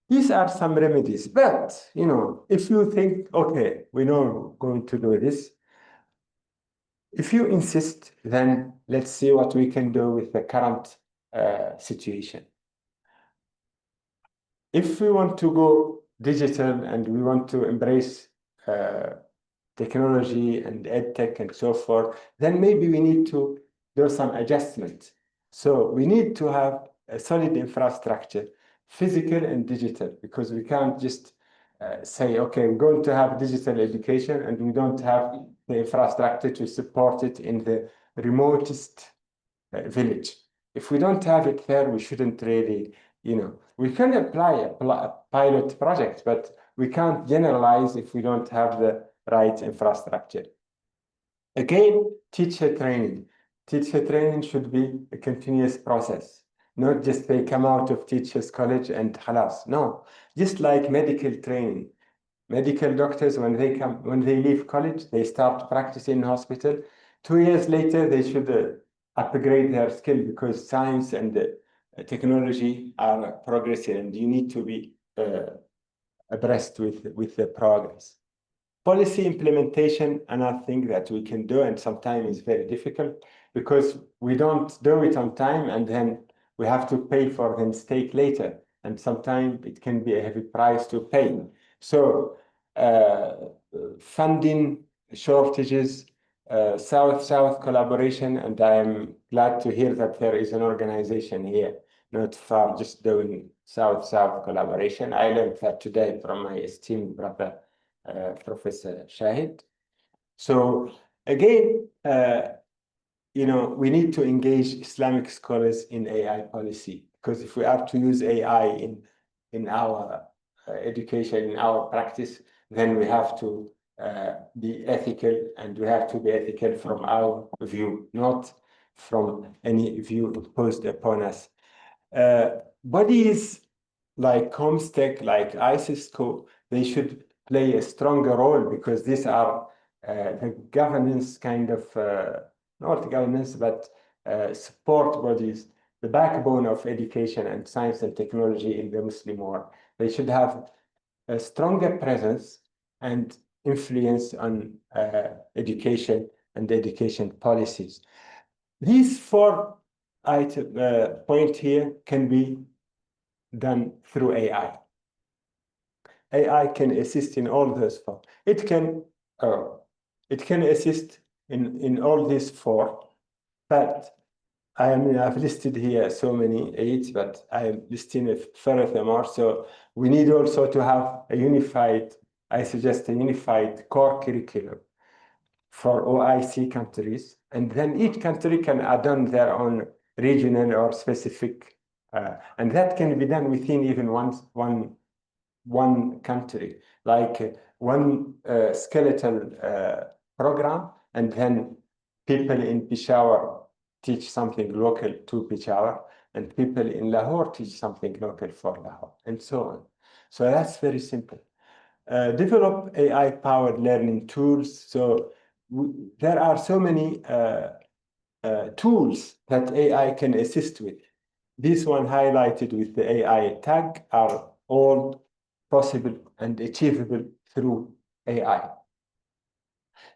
These are some remedies, but if you think, okay, we know we're going to do this, if you insist, then let's see what we can do with the current situation. If we want to go digital and we want to embrace technology and EdTech and so forth, then maybe we need to do some adjustment. So we need to have a solid infrastructure, physical and digital, because we can't just say, okay, we're going to have digital education and we don't have the infrastructure to support it in the remotest village. If we don't have it there, we shouldn't really, we can apply a pilot project, but we can't generalize if we don't have the right infrastructure. Again, teacher training. Teacher training should be a continuous process, not just they come out of teachers college and khalas. No, just like medical training. Medical doctors, when they leave college, they start practicing in hospital. 2 years later, they should upgrade their skill because science and technology are progressing, and you need to be abreast with the progress. Policy implementation, another thing that we can do, and sometimes it's very difficult because we don't do it on time, and then we have to pay for the mistake later, and sometimes it can be a heavy price to pay. So funding shortages, South-South collaboration, and I'm glad to hear that there is an organization here, not far, just doing South-South collaboration. I learned that today from my esteemed brother, Professor Shahid. So again, we need to engage Islamic scholars in AI policy, because if we are to use AI in our education, in our practice, then we have to be ethical, and we have to be ethical from our view, not from any view imposed upon us. Bodies like comstech, like ISISCO, they should play a stronger role, because these are the governance kind of, not governance, but support bodies, the backbone of education and science and technology in the Muslim world. They should have a stronger presence and influence on education and education policies. These 4 points here can be done through AI. AI can assist in all those 4. It can assist in all these 4, but I've listed here so many 8, but I'm listing it furthermore. So we need also to have I suggest a unified core curriculum for OIC countries, and then each country can add on their own regional or specific, and that can be done within even one country, like one skeletal program, and then people in Peshawar teach something local to Peshawar, and people in Lahore teach something local for Lahore, and so on. So that's very simple. Develop AI-powered learning tools. So there are so many tools that AI can assist with. This one highlighted with the AI tag are all possible and achievable through AI.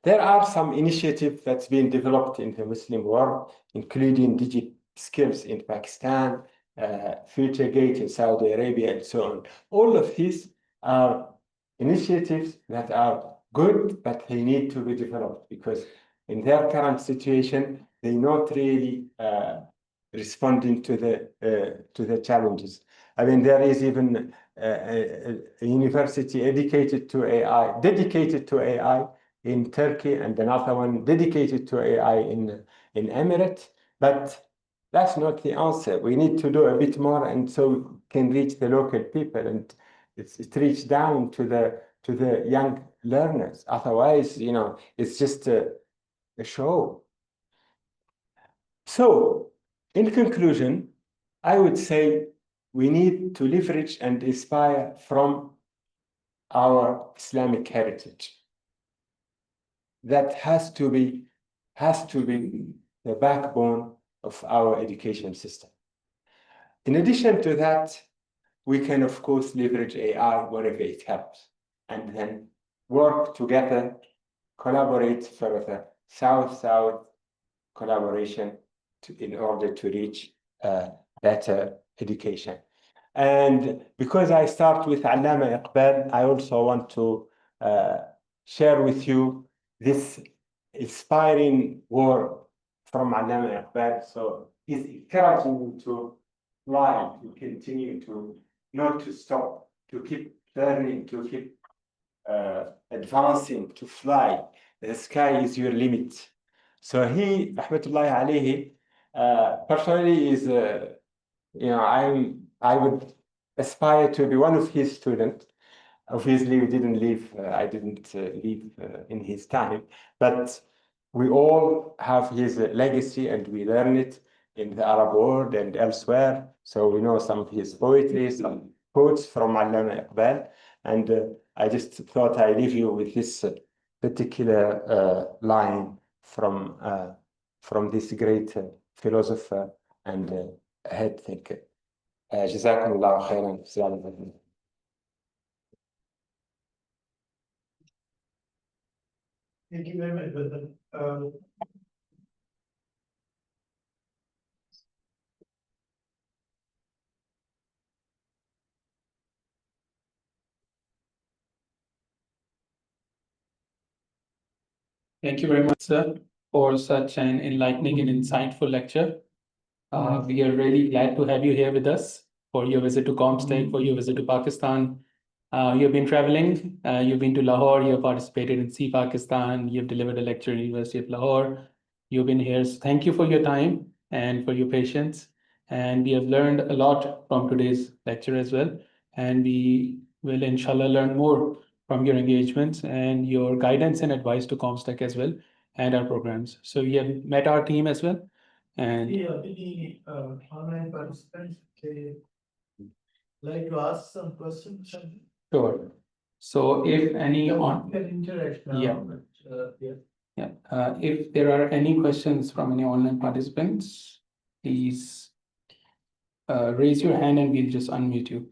There are some initiatives that's been developed in the Muslim world, including digital skills in Pakistan, FutureGate in Saudi Arabia, and so on. All of these are initiatives that are good, but they need to be developed because in their current situation, they're not really responding to the challenges. I mean, there is even a university dedicated to AI in Turkey, and another one dedicated to AI in Emirates. But that's not the answer. We need to do a bit more, and so we can reach the local people, and it's reach down to the young learners. Otherwise, it's just a show. So, in conclusion, I would say we need to leverage and inspire from our Islamic heritage. That has to be the backbone of our education system. In addition to that, we can, of course, leverage AI wherever it helps, and then work together, collaborate further, South-South collaboration in order to reach better education. And because I start with Allama Iqbal, I also want to share with you this inspiring word from Allama Iqbal. So he's encouraging me to fly, to continue to not to stop, to keep learning, to keep advancing, to fly. The sky is your limit. So he, rahmatullahi alayhi, personally is, I would aspire to be one of his students. Obviously, we didn't live, I didn't live in his time, but we all have his legacy and we learn it in the Arab world and elsewhere. So we know some of his poetry, some quotes from Allama Iqbal. And I just thought I'd leave you with this particular line from this great philosopher and head thinker. جزاكم الله خيرا. السلام عليكم. Thank you very much, brother. Thank you very much, sir, for such an enlightening and insightful lecture. We are really glad to have you here with us for your visit to Comstech, for your visit to Pakistan. You've been traveling, you've been to Lahore, you have participated in See Pakistan, you've delivered a lecture at University of Lahore. You've been here. So thank you for your time and for your patience. And we have learned a lot from today's lecture as well. And we will, inshallah, learn more from your engagements and your guidance and advice to Comstech as well and our programs. So you have met our team as well. And Any online participants like to ask some questions? sure. So if any on Can interact now. Yeah. But, if there are any questions from any online participants, please raise your hand and we'll just unmute you.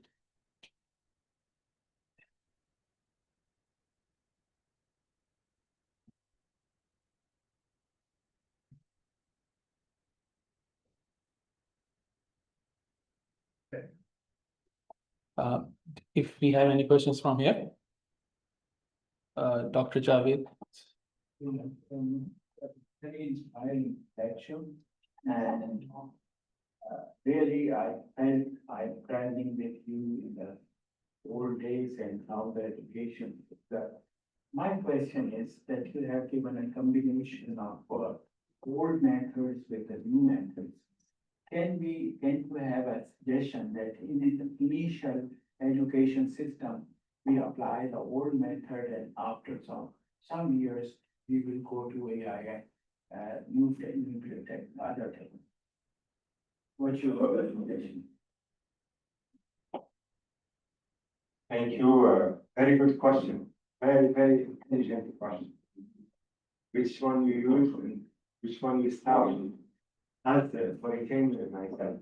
If we have any questions from here, Dr. Javed. Very inspiring lecture, and really I'm traveling with you in the old days and now the education. My question is that you have given a combination of old methods with the new methods. Can we have a suggestion that in the initial education system, we apply the old method and after some years, we will go to AI nuclear tech, other tech. What's your recommendation? Thank you. Very good question. Very, very intelligent question. Which one you use and which one you start with? As for a Kenyan myself,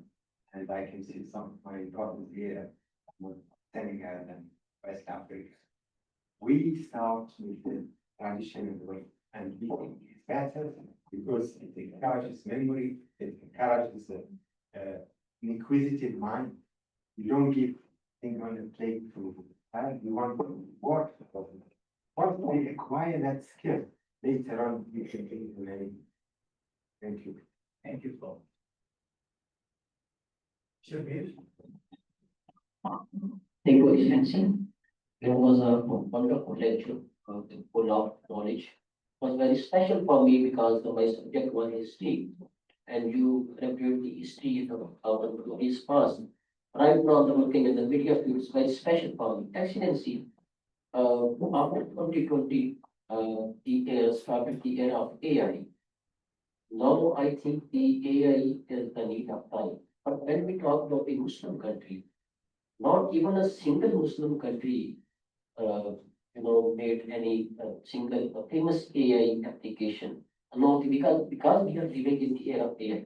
and I can see some of my problems here, Senegal and West Africa. We start with the traditional way, and we think it's better because it encourages memory, it encourages an inquisitive mind. You don't give things on a plate to have, you want to work for it. Once they acquire that skill, later on, you can think of many. Thank you. Thank you, Paul. Shabir? Thank you, Excellency. It was a wonderful lecture, full of knowledge. It was very special for me because my subject was history, and you reviewed the history of our glorious past. Right now, I'm looking at the video, it's very special for me. Excellency, after 2020, the era started the era of AI. Now, I think the AI is the need of time. But when we talk about a Muslim country, not even a single Muslim country, made any single famous AI application. No, because we are living in the era of AI,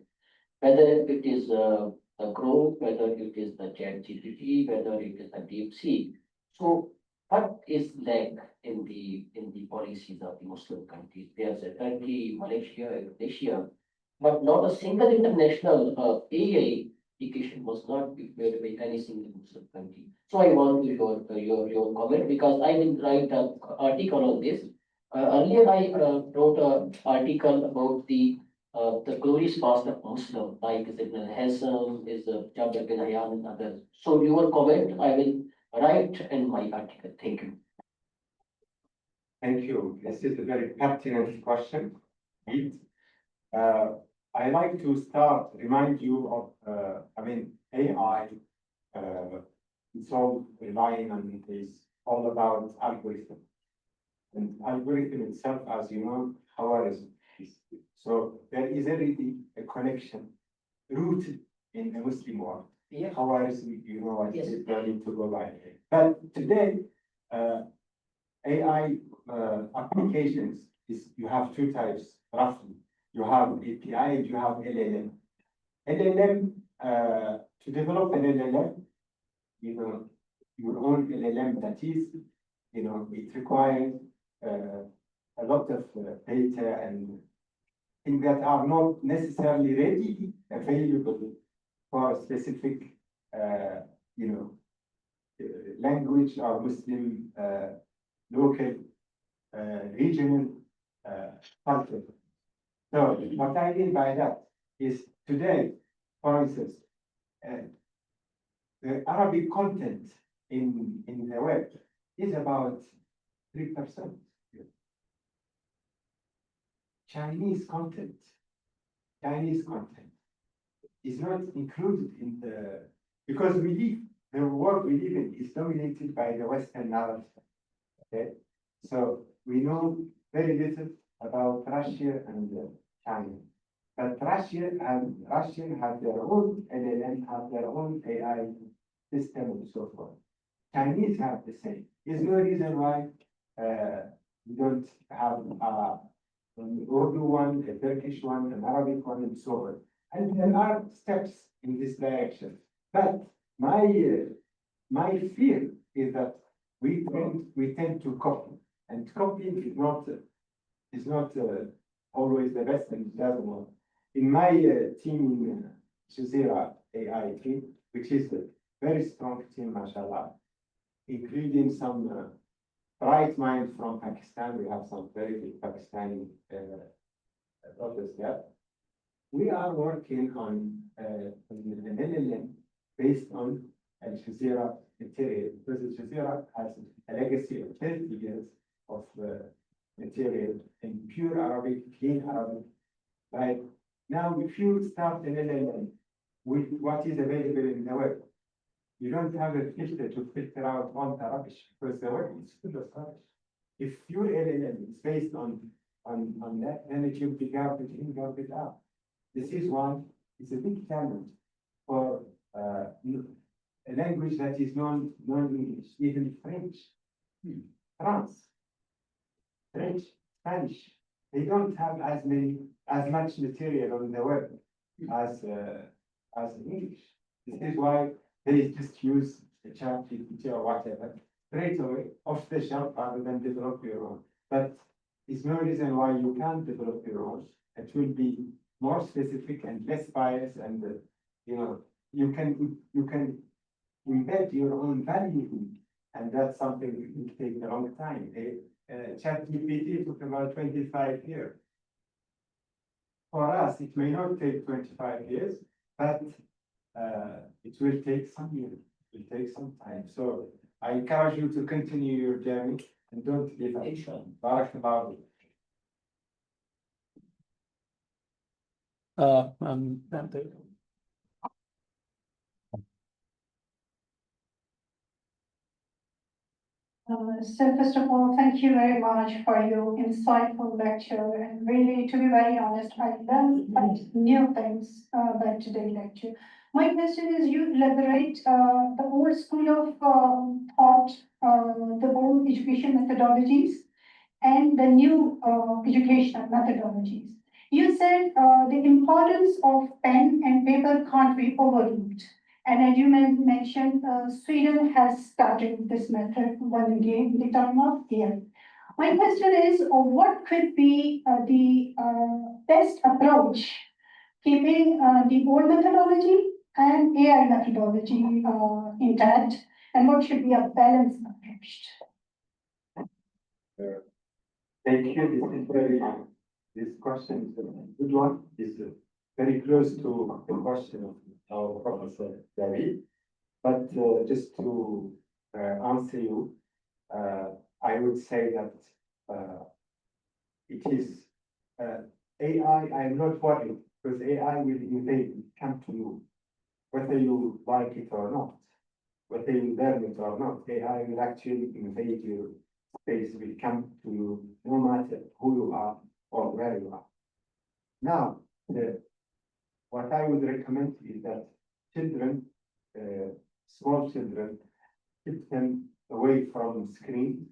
whether it is the Grok, whether it is the ChatGPT, whether it is the DeepSeek. So, what is lack in the policies of the Muslim countries? There's a Turkey, Malaysia, Indonesia, but not a single international AI application was not prepared by any single Muslim country. So I want your comment because I will write an article on this. Earlier I wrote an article about the glorious past of Muslim, like Ibn al-Hassam, is Jabir bin Hayyan and others. So your comment I will write in my article. Thank you. Thank you. This is a very pertinent question. Indeed. I like to remind you of, AI, it's all relying on is all about algorithm. And algorithm itself, as you know, Khawarizm. So there is already a connection rooted in the Muslim world. Yeah. Khawarizm, I Yes. said learning to go by. But today, AI applications is you have two types roughly. You have API and you have LLM. LLM, to develop an LLM, your own LLM that is, it requires a lot of data and things that are not necessarily readily available for a specific, language or Muslim local regional culture. So what I mean by that is today, for instance, the Arabic content in the web is about 3%. Chinese content is not included in because the world we live in is dominated by the Western narrative. Okay, so we know very little about Russia and China. But Russia have their own LLM, have their own AI system and so forth. Chinese have the same. There's no reason why we don't have an Urdu one, a Turkish one, an Arabic one, and so on. And there are steps in this direction. But my fear is that we tend to copy, and copying is not always the best and it doesn't work. In my team, Jazeera AI team, which is a very strong team, mashallah, including some bright minds from Pakistan. We have some very big Pakistani brothers there. We are working on an LLM based on Al Jazeera material, because Al Jazeera has a legacy of 30 years of material in pure Arabic, clean Arabic. Like now, if you start an LLM with what is available in the web, you don't have a filter to filter out all the rubbish because the web is full of rubbish. If your LLM is based on on that, then it will be garbage in, garbage out. This is one, it's a big challenge for a language that is non-English, even French, France, French, Spanish. They don't have as much material on the web as English. This is why they just use the chat GPT or whatever straight away off the shelf rather than develop your own. But it's no reason why you can't develop your own. It will be more specific and less biased, and you can embed your own value in it, and that's something that will take a long time. ChatGPT took about 25 years. For us, it may not take 25 years, but it will take some years. It will take some time. So I encourage you to continue your journey and don't give up. Barakallahu. So first of all, thank you very much for your insightful lecture, and really, to be very honest, I learned new things by today's lecture. My question is, you elaborate the old school of thought, the old education methodologies, and the new educational methodologies. You said the importance of pen and paper can't be overlooked. And as you mentioned, Sweden has started this method one again in the time of AI. My question is, what could be the best approach, keeping the old methodology and AI methodology intact, and what should be a balanced approach? Thank you. This question is a good one. It's very close to the question of our Professor David. But just to answer you, I would say that it is AI. I'm not worried because AI will invade, come to you, whether you like it or not, whether you learn it or not. AI will actually invade your space, will come to you, no matter who you are or where you are. Now, what I would recommend is that children, small children, keep them away from screen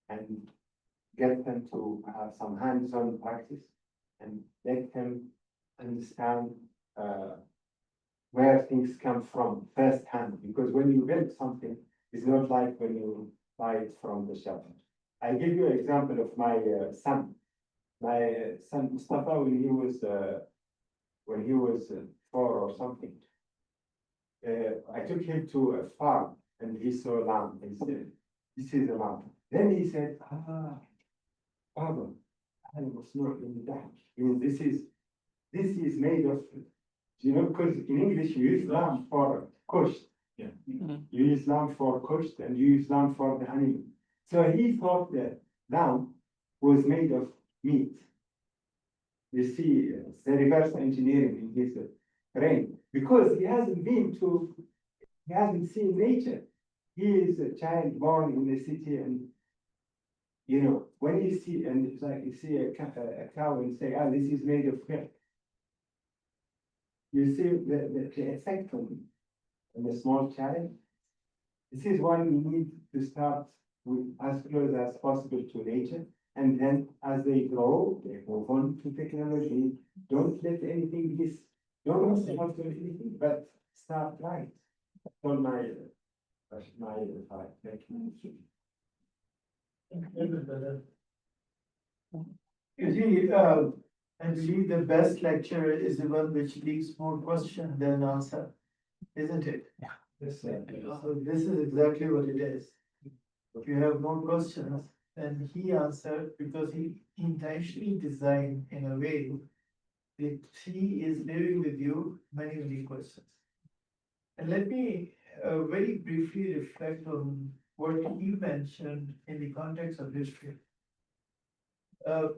and get them to have some hands-on practice and let them understand where things come from firsthand. Because when you build something, it's not like when you buy it from the shelf. I give you an example of my son. My son Mustafa, when he was 4 or something, I took him to a farm and he saw a lamb. He said, "This is a lamb." Then he said, Baba, I was not in that. This is made of, because in English you use lamb for kosht. Yeah. You use lamb for kosht and you use lamb for the animal. So he thought that lamb was made of meat. You see, it's the reverse engineering in his brain, because he hasn't seen nature. He is a child born in the city, and when you see, and it's like you see a cow and say, this is made of milk. You see the effect on the small child. This is why we need to start with as close as possible to nature. And then as they grow, they move on to technology. Don't let anything don't start with anything, but start right. That's all my advice. Thank you. You see, I believe the best lecture is the one which leaves more question than answer, isn't it? Yeah. Yes, sir. So this is exactly what it is. If you have more questions, then he answered because he intentionally designed in a way that he is living with you many questions. And let me very briefly reflect on what he mentioned in the context of history. The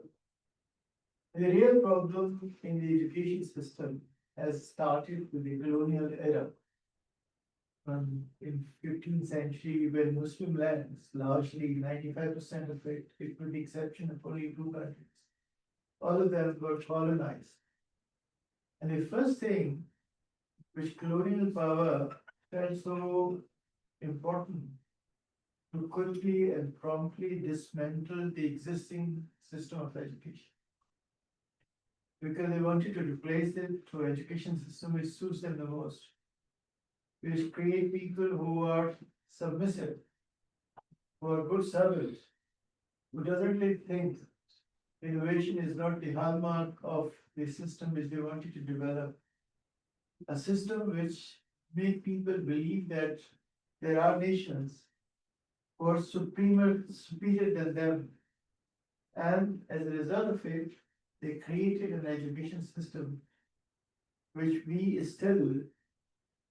real problem in the education system has started with the colonial era. In 15th century, when Muslim lands, largely 95% of it, with the exception of only 2 countries, all of them were colonized. And the first thing which colonial power felt so important to quickly and promptly dismantle the existing system of education. Because they wanted to replace it to education system which suits them the most, which create people who are submissive, who are good servants, who doesn't really think innovation is not the hallmark of the system which they wanted to develop. A system which make people believe that there are nations who are superior than them. And as a result of it, they created an education system which we still,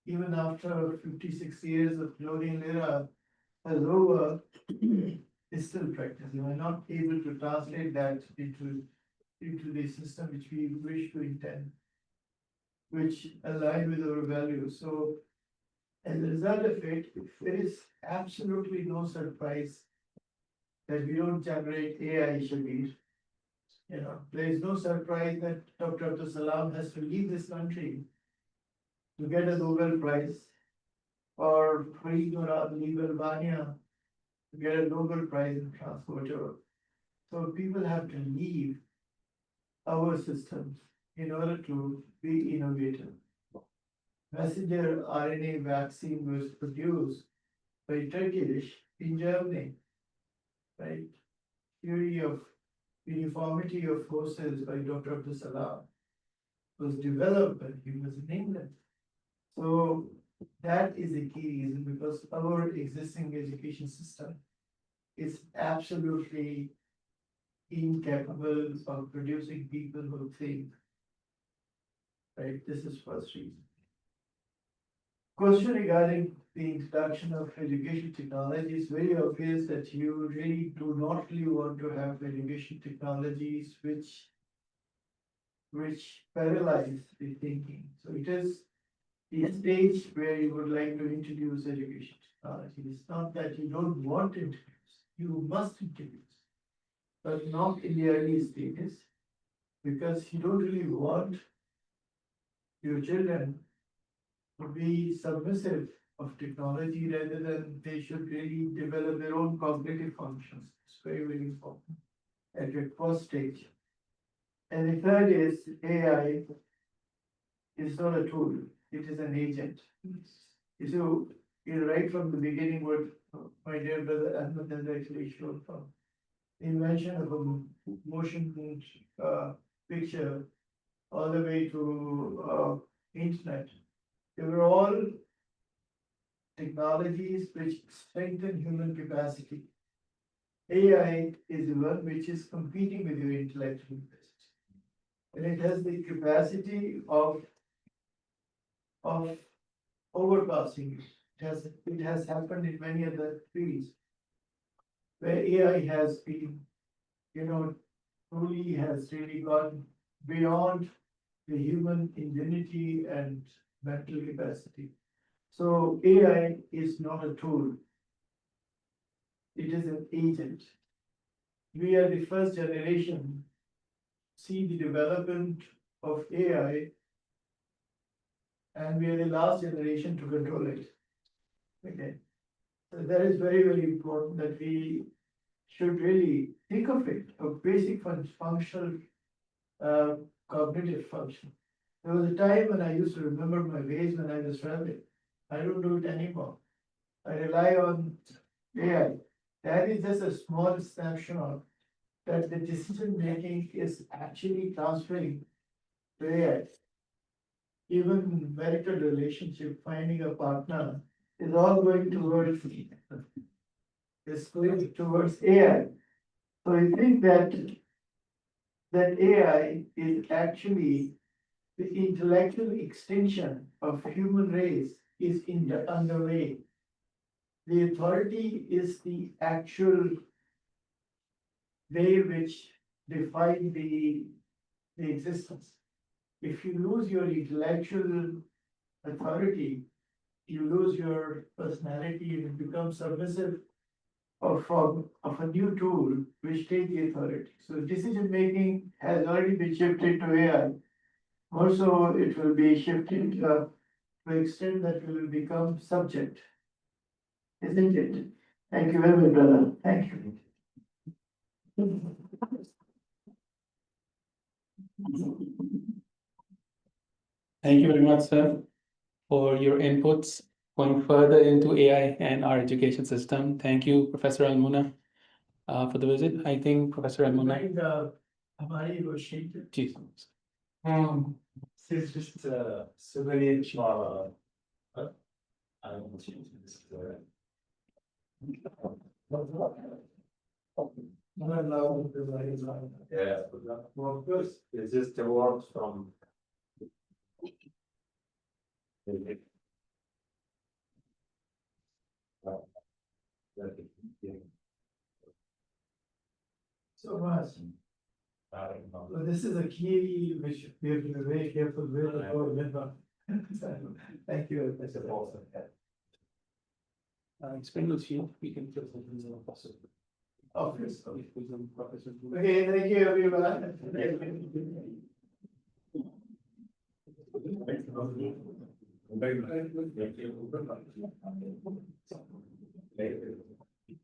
even after 56 years of colonial era has over, is still practicing. We're not able to translate that into the system which we wish to intend, which align with our values. So as a result of it, there is absolutely no surprise that we don't generate AI, Shabir. You know, there is no surprise that Dr. Abdul Salam has to leave this country to get a Nobel Prize, or Farid Murad Albania to get a Nobel Prize in transport. So people have to leave our systems in order to be innovative. Messenger RNA vaccine was produced by Turkish in Germany, right? Theory of uniformity of forces by Dr. Abdul Salam was developed when he was in England. So that is the key reason, because our existing education system is absolutely incapable of producing people who think. Right, this is first reason. Question regarding the introduction of education technology is very obvious that you really do not really want to have education technologies which paralyze the thinking. So it is the stage where you would like to introduce education technology. It's not that you don't want to introduce, you must introduce, but not in the early stages, because you don't really want your children to be submissive of technology rather than they should really develop their own cognitive functions. It's very, very important at your first stage. And the third is AI is not a tool, it is an agent. So, right from the beginning, what my dear brother Ahmed has actually shown from the invention of a motion picture all the way to internet. They were all technologies which strengthen human capacity. AI is the one which is competing with your intellectual capacity. And it has the capacity of overpassing you. It has happened in many other fields where AI has been, truly has really gone beyond the human ingenuity and mental capacity. So AI is not a tool. It is an agent. We are the first generation see the development of AI, and we are the last generation to control it. Okay. So that is very, very important that we should really think of it, a basic functional cognitive function. There was a time when I used to remember my ways when I was traveling. I don't do it anymore. I rely on AI. That is just a small snapshot that the decision making is actually transferring to AI. Even marital relationship, finding a partner is all going towards AI. So I think that AI is actually the intellectual extinction of human race is underway. The authority is the actual way which define the existence. If you lose your intellectual authority, you lose your personality and become submissive of a new tool which take the authority. So decision making has already been shifted to AI. Also, it will be shifted to extent that we will become subject. Isn't it? Thank you very much, brother. Thank you. Thank you very much, sir, for your inputs going further into AI and our education system. Thank you, Professor Elmouna, for the visit. I think Professor Elmouna. हमारी रोशनी जी, It's just so many yeah, well, of course, it's just a word from. so much. So this is a key which we have to be very careful with. Thank you. That's a false. explain to you, we can just open the possible. Office. If we can, Professor. Okay, thank you, everyone. Thank you.